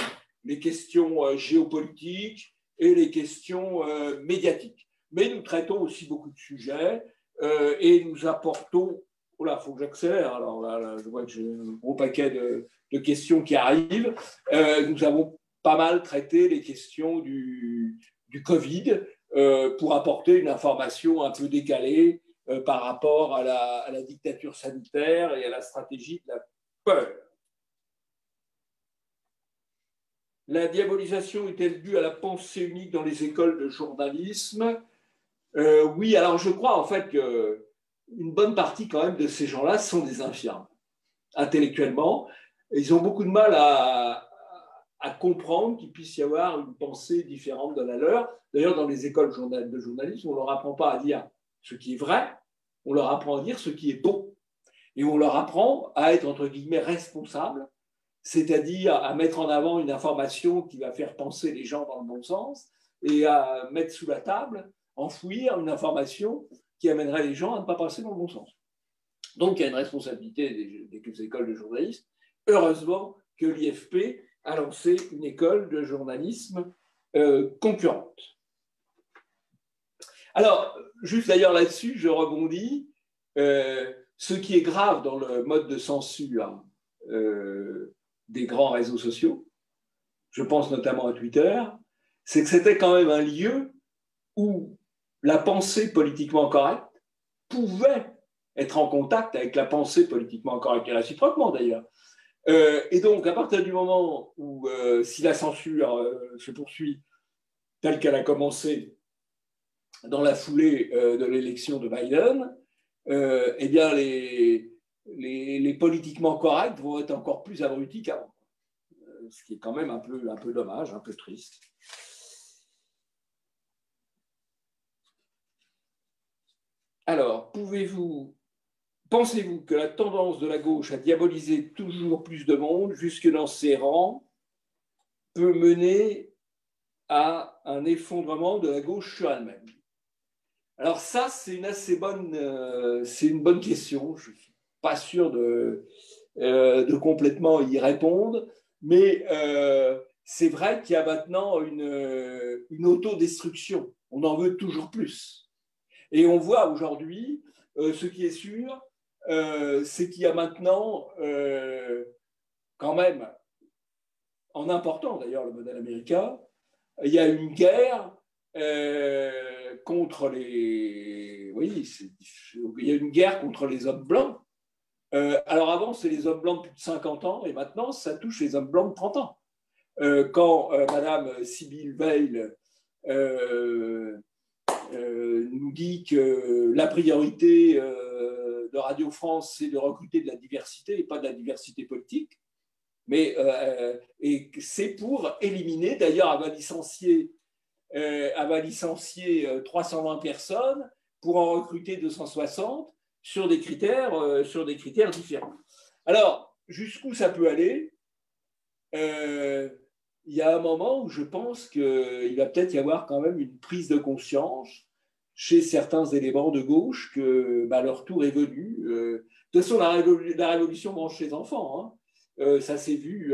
les questions géopolitiques et les questions médiatiques. Mais nous traitons aussi beaucoup de sujets et nous apportons... Oh là, il faut que j'accélère. Alors là, je vois que j'ai un gros paquet de questions qui arrivent. Nous avons pas mal traité les questions du Covid pour apporter une information un peu décalée par rapport à la dictature sanitaire et à la stratégie de la peur. La diabolisation est-elle due à la pensée unique dans les écoles de journalisme? Oui, alors je crois en fait qu'une bonne partie quand même de ces gens-là sont des infirmes, intellectuellement. Ils ont beaucoup de mal à comprendre qu'il puisse y avoir une pensée différente de la leur. D'ailleurs, dans les écoles de journalisme, on ne leur apprend pas à dire ce qui est vrai, on leur apprend à dire ce qui est bon. Et on leur apprend à être, entre guillemets, responsable, c'est-à-dire à mettre en avant une information qui va faire penser les gens dans le bon sens et à mettre sous la table, enfouir une information qui amènerait les gens à ne pas passer dans le bon sens. Donc, il y a une responsabilité des écoles de journalisme. Heureusement que l'IFP a lancé une école de journalisme concurrente. Alors, juste d'ailleurs là-dessus, je rebondis. Ce qui est grave dans le mode de censure des grands réseaux sociaux, je pense notamment à Twitter, c'est que c'était quand même un lieu où la pensée politiquement correcte pouvait être en contact avec la pensée politiquement correcte, et réciproquement d'ailleurs. Et donc, à partir du moment où, si la censure se poursuit telle qu'elle a commencé dans la foulée de l'élection de Biden, eh bien, les politiquement corrects vont être encore plus abrutis qu'avant. Ce qui est quand même un peu dommage, un peu triste. Alors, pensez-vous que la tendance de la gauche à diaboliser toujours plus de monde jusque dans ses rangs peut mener à un effondrement de la gauche sur elle-même? Alors ça, c'est une bonne question. Je ne suis pas sûr de complètement y répondre, mais c'est vrai qu'il y a maintenant une autodestruction. On en veut toujours plus. Et on voit aujourd'hui, ce qui est sûr, c'est qu'il y a maintenant, quand même, en important d'ailleurs le modèle américain, il y a une guerre contre les... Oui, il y a une guerre contre les hommes blancs. Alors avant, c'est les hommes blancs de plus de 50 ans, et maintenant, ça touche les hommes blancs de 30 ans. Quand Madame Sibylle Veil nous dit que la priorité de Radio France, c'est de recruter de la diversité et pas de la diversité politique. Mais et c'est pour éliminer, d'ailleurs, elle va licencier 320 personnes pour en recruter 260 sur des critères différents. Alors, jusqu'où ça peut aller? Il y a un moment où je pense qu'il va peut-être y avoir quand même une prise de conscience chez certains éléments de gauche que leur tour est venu. De toute façon, la révolution mange les enfants. Hein. Ça s'est vu.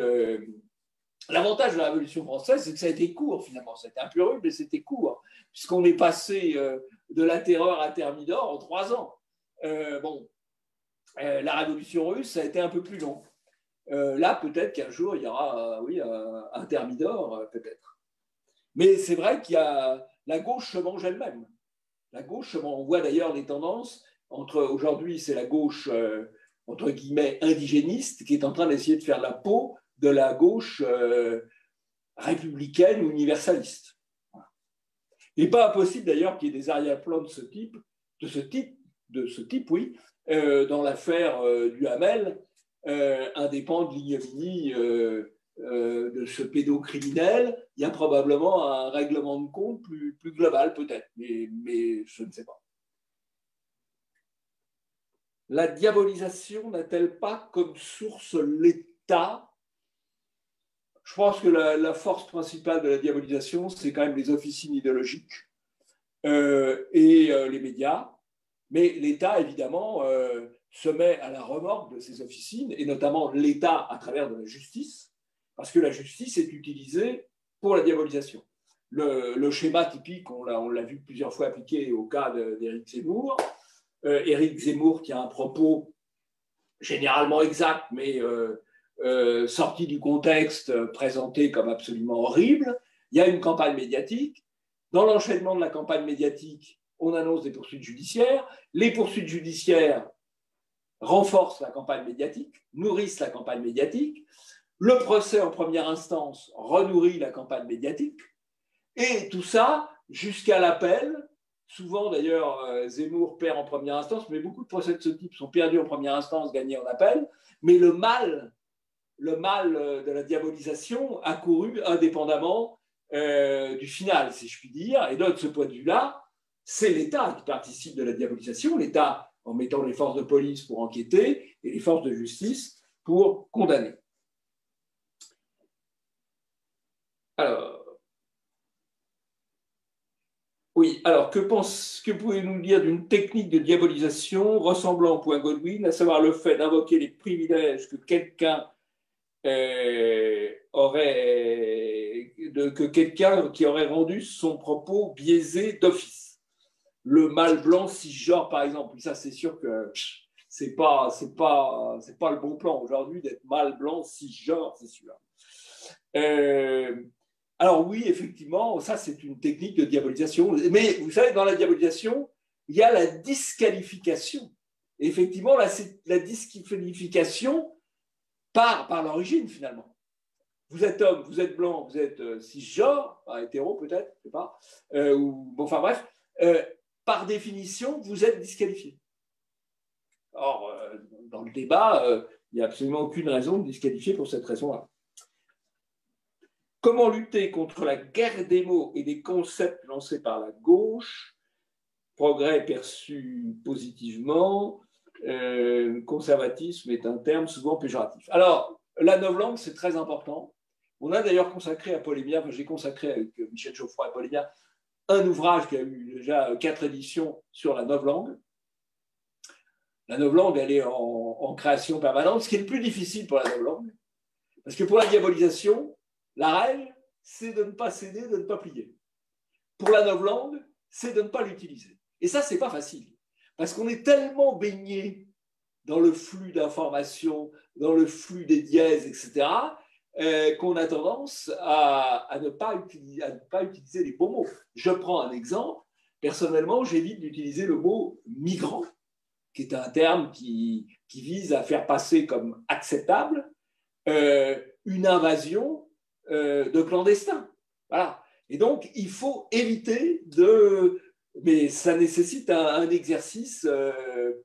L'avantage de la Révolution française, c'est que ça a été court, finalement. C'était un peu rude, mais c'était court, puisqu'on est passé de la terreur à Thermidor en 3 ans. La Révolution russe, ça a été un peu plus long. Là, peut-être qu'un jour, il y aura un Thermidor, peut-être. Mais c'est vrai qu'il y a... La gauche se mange elle-même. La gauche, on voit d'ailleurs les tendances. Aujourd'hui, c'est la gauche, entre guillemets, indigéniste, qui est en train d'essayer de faire la peau de la gauche républicaine ou universaliste. Il n'est pas impossible d'ailleurs qu'il y ait des arrière-plans de ce type, dans l'affaire du Hamel, indépend de l'ignominie de ce pédocriminel. Il y a probablement un règlement de compte plus global peut-être, mais je ne sais pas. La diabolisation n'a-t-elle pas comme source l'État? Je pense que la force principale de la diabolisation, c'est quand même les officines idéologiques et les médias. Mais l'État, évidemment, se met à la remorque de ces officines, et notamment l'État à travers de la justice, parce que la justice est utilisée pour la diabolisation. Le schéma typique, on l'a vu plusieurs fois appliqué au cas d'Éric Zemmour. Éric Zemmour qui a un propos généralement exact, mais sorti du contexte, présenté comme absolument horrible. Il y a une campagne médiatique. Dans l'enchaînement de la campagne médiatique, on annonce des poursuites judiciaires. Les poursuites judiciaires renforcent la campagne médiatique, nourrissent la campagne médiatique. Le procès en première instance renourrit la campagne médiatique. Et tout ça jusqu'à l'appel. Souvent, d'ailleurs, Zemmour perd en première instance, mais beaucoup de procès de ce type sont perdus en première instance, gagnés en appel. Mais le mal de la diabolisation a couru indépendamment du final, si je puis dire. Et donc, de ce point de vue-là, c'est l'État qui participe de la diabolisation, l'État en mettant les forces de police pour enquêter et les forces de justice pour condamner. Alors, oui, alors que pouvez-vous nous dire d'une technique de diabolisation ressemblant au point Godwin, à savoir le fait d'invoquer les privilèges que quelqu'un qui aurait rendu son propos biaisé d'office. Le mâle blanc cisgenre, par exemple. Ça, c'est sûr que c'est pas le bon plan aujourd'hui d'être mâle blanc cisgenre, c'est sûr. Alors oui, effectivement, ça c'est une technique de diabolisation. Mais vous savez, dans la diabolisation, il y a la disqualification. Et effectivement, la disqualification par l'origine, finalement. Vous êtes homme, vous êtes blanc, vous êtes cisgenre, hétéro peut-être, je ne sais pas, enfin bref, par définition, vous êtes disqualifié. Or, dans le débat, il n'y a absolument aucune raison de disqualifier pour cette raison-là. Comment lutter contre la guerre des mots et des concepts lancés par la gauche? Progrès perçu positivement, conservatisme est un terme souvent péjoratif. Alors, la novlangue, c'est très important. On a d'ailleurs consacré à Polémia, enfin, j'ai consacré avec Michel Geoffroy à Polémia, un ouvrage qui a eu déjà 4 éditions sur la novlangue. La novlangue, elle est en création permanente, ce qui est le plus difficile pour la novlangue, parce que pour la diabolisation, la règle, c'est de ne pas céder, de ne pas plier. Pour la novlangue, c'est de ne pas l'utiliser. Et ça, c'est pas facile, parce qu'on est tellement baigné dans le flux d'informations, dans le flux des dièses, etc., qu'on a tendance à ne pas utiliser les bons mots. Je prends un exemple. Personnellement, j'évite d'utiliser le mot migrant, qui est un terme qui vise à faire passer comme acceptable une invasion de clandestins. Voilà. Et donc, il faut éviter de... Mais ça nécessite un exercice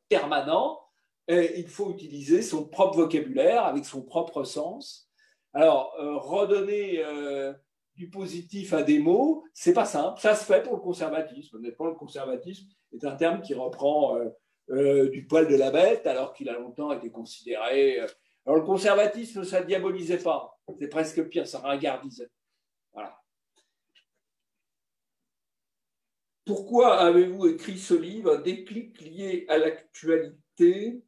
permanent. Il faut utiliser son propre vocabulaire avec son propre sens. Alors, redonner du positif à des mots, c'est pas simple. Ça se fait pour le conservatisme. Honnêtement, le conservatisme est un terme qui reprend du poil de la bête, alors qu'il a longtemps été considéré... Alors, le conservatisme, ça ne diabolisait pas. C'est presque pire, ça ringardisait. Voilà. Pourquoi avez-vous écrit ce livre, Un déclic lié à l'actualité?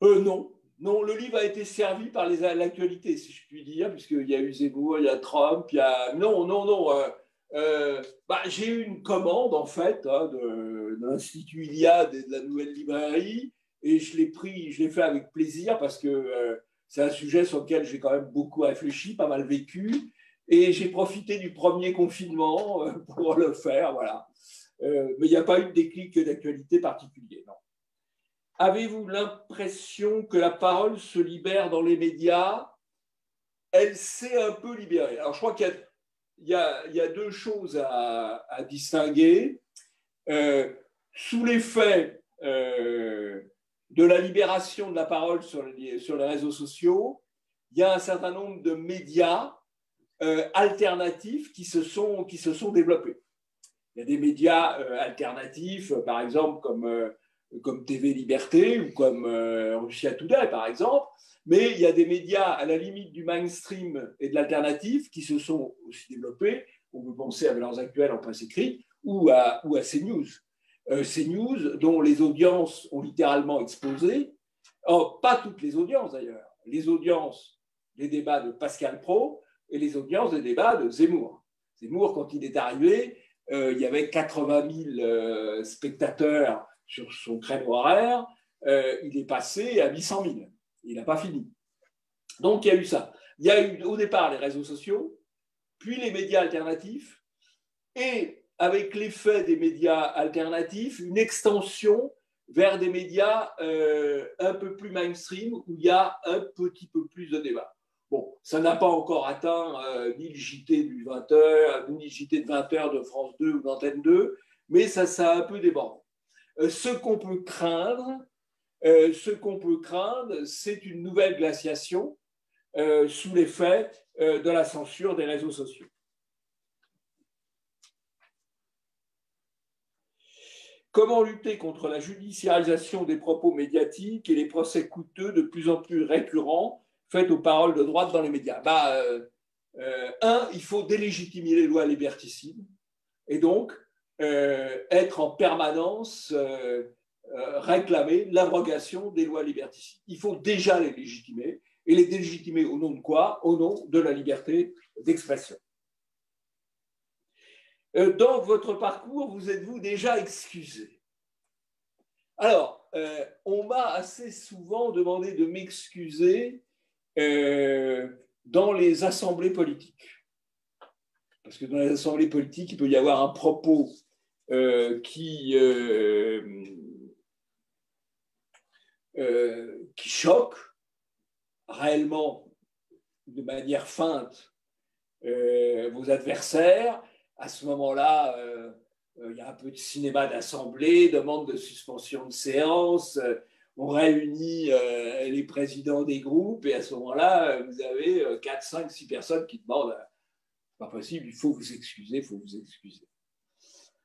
Non. Non, le livre a été servi par l'actualité, si je puis dire, puisqu'il y a eu Zemmour, il y a Trump, il y a... Non. J'ai eu une commande, en fait, de l'Institut Iliade et de la Nouvelle Librairie, et je l'ai fait avec plaisir, parce que c'est un sujet sur lequel j'ai quand même beaucoup réfléchi, pas mal vécu, et j'ai profité du premier confinement pour le faire, voilà. Mais il n'y a pas eu de déclic d'actualité particulier, non. Avez-vous l'impression que la parole se libère dans les médias? Elle s'est un peu libérée. Alors, je crois qu'il y a deux choses à distinguer. Sous l'effet de la libération de la parole sur les réseaux sociaux, il y a un certain nombre de médias alternatifs qui se sont développés. Il y a des médias alternatifs, par exemple, comme TV Liberté ou comme Russia Today, par exemple, mais il y a des médias à la limite du mainstream et de l'alternative qui se sont aussi développés. On peut penser à Valeurs Actuelles en presse écrite ou à CNews. CNews, dont les audiences ont littéralement explosé. Or, pas toutes les audiences d'ailleurs. Les audiences des débats de Pascal Praud et les audiences des débats de Zemmour. Zemmour, quand il est arrivé, il y avait 80 000 spectateurs sur son créneau horaire. Il est passé à 800 000. Il n'a pas fini. Donc, il y a eu ça. Il y a eu au départ les réseaux sociaux, puis les médias alternatifs, et avec l'effet des médias alternatifs, une extension vers des médias un peu plus mainstream, où il y a un petit peu plus de débat. Bon, ça n'a pas encore atteint ni le JT du 20h, ni le JT de 20h de France 2 ou d'Antenne 2, mais ça a un peu débordé. Ce qu'on peut craindre, c'est une nouvelle glaciation sous l'effet de la censure des réseaux sociaux. Comment lutter contre la judiciarisation des propos médiatiques et les procès coûteux de plus en plus récurrents faits aux paroles de droite dans les médias? Il faut délégitimer les lois liberticides et donc être en permanence réclamer l'abrogation des lois liberticides. Il faut déjà les légitimer, et les délégitimer au nom de quoi? Au nom de la liberté d'expression. Dans votre parcours, vous êtes-vous déjà excusé? Alors, on m'a assez souvent demandé de m'excuser dans les assemblées politiques. Parce que dans les assemblées politiques, il peut y avoir un propos qui choque réellement de manière feinte vos adversaires. À ce moment-là, il y a un peu de cinéma d'assemblée, demande de suspension de séance, on réunit les présidents des groupes et à ce moment-là, vous avez 4, 5, 6 personnes qui demandent « pas possible, il faut vous excuser, il faut vous excuser ».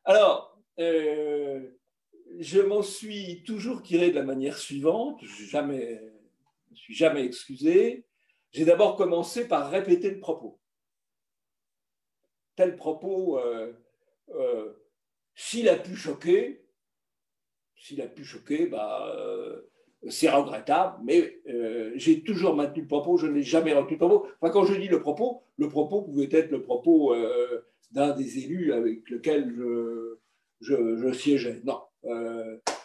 Alors, je m'en suis toujours tiré de la manière suivante, je ne me suis jamais excusé. J'ai d'abord commencé par répéter le propos. Tel propos, s'il a pu choquer, c'est regrettable, mais j'ai toujours maintenu le propos, je n'ai jamais retenu le propos. Enfin, quand je dis le propos pouvait être le propos d'un des élus avec lequel je siégeais. Non,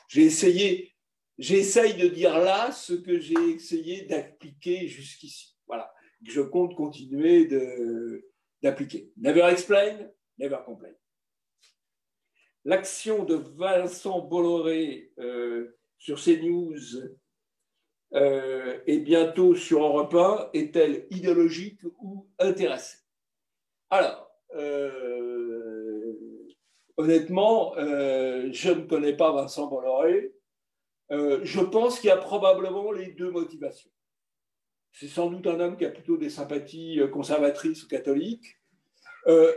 j'essaye de dire là ce que j'ai essayé d'appliquer jusqu'ici. Voilà, je compte continuer d'appliquer. Never explain, never complain. L'action de Vincent Bolloré sur CNews et bientôt sur Europe 1 est-elle idéologique ou intéressée? Alors, honnêtement, je ne connais pas Vincent Bolloré. Je pense qu'il y a probablement les deux motivations. C'est sans doute un homme qui a plutôt des sympathies conservatrices ou catholiques,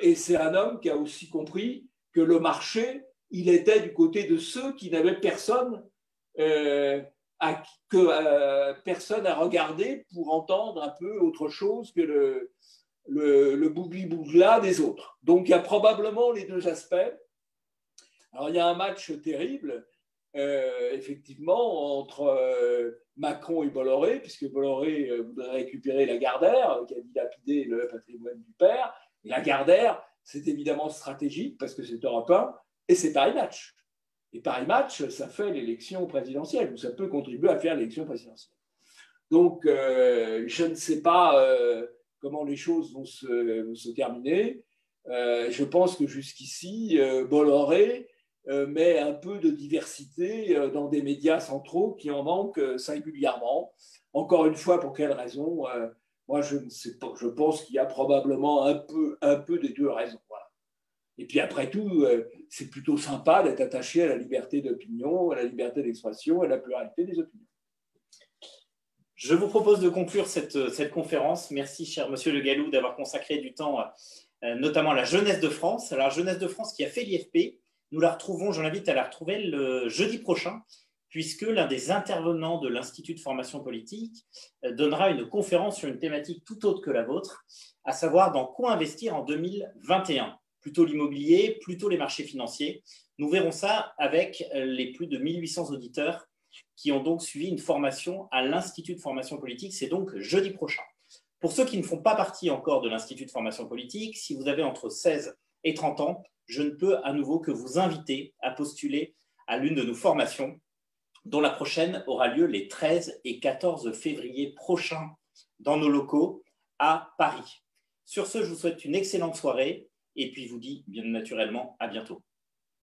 et c'est un homme qui a aussi compris que le marché, il était du côté de ceux qui n'avaient personne personne à regarder pour entendre un peu autre chose que le bougli-bougla des autres. Donc, il y a probablement les deux aspects. Alors, il y a un match terrible, effectivement, entre Macron et Bolloré, puisque Bolloré voudrait récupérer Lagardère, qui a dilapidé le patrimoine du père. Et Lagardère, c'est évidemment stratégique, parce que c'est Europe 1, et c'est Paris Match. Et Paris Match, ça fait l'élection présidentielle, ou ça peut contribuer à faire l'élection présidentielle. Donc, je ne sais pas comment les choses vont se terminer. Je pense que jusqu'ici, Bolloré met un peu de diversité dans des médias centraux qui en manquent singulièrement. Encore une fois, pour quelle raison? Moi, je ne sais pas. Je pense qu'il y a probablement un peu des deux raisons. Voilà. Et puis après tout, c'est plutôt sympa d'être attaché à la liberté d'opinion, à la liberté d'expression et à la pluralité des opinions. Je vous propose de conclure cette conférence. Merci, cher monsieur Le Gallou, d'avoir consacré du temps, notamment à la jeunesse de France. Alors, la jeunesse de France qui a fait l'IFP, nous la retrouvons, je l'invite à la retrouver le jeudi prochain, puisque l'un des intervenants de l'Institut de formation politique donnera une conférence sur une thématique tout autre que la vôtre, à savoir dans quoi investir en 2021. Plutôt l'immobilier, plutôt les marchés financiers. Nous verrons ça avec les plus de 1800 auditeurs qui ont donc suivi une formation à l'Institut de formation politique. C'est donc jeudi prochain. Pour ceux qui ne font pas partie encore de l'Institut de formation politique, si vous avez entre 16 et 30 ans, je ne peux à nouveau que vous inviter à postuler à l'une de nos formations, dont la prochaine aura lieu les 13 et 14 février prochains dans nos locaux à Paris. Sur ce, je vous souhaite une excellente soirée et puis vous dis bien naturellement à bientôt.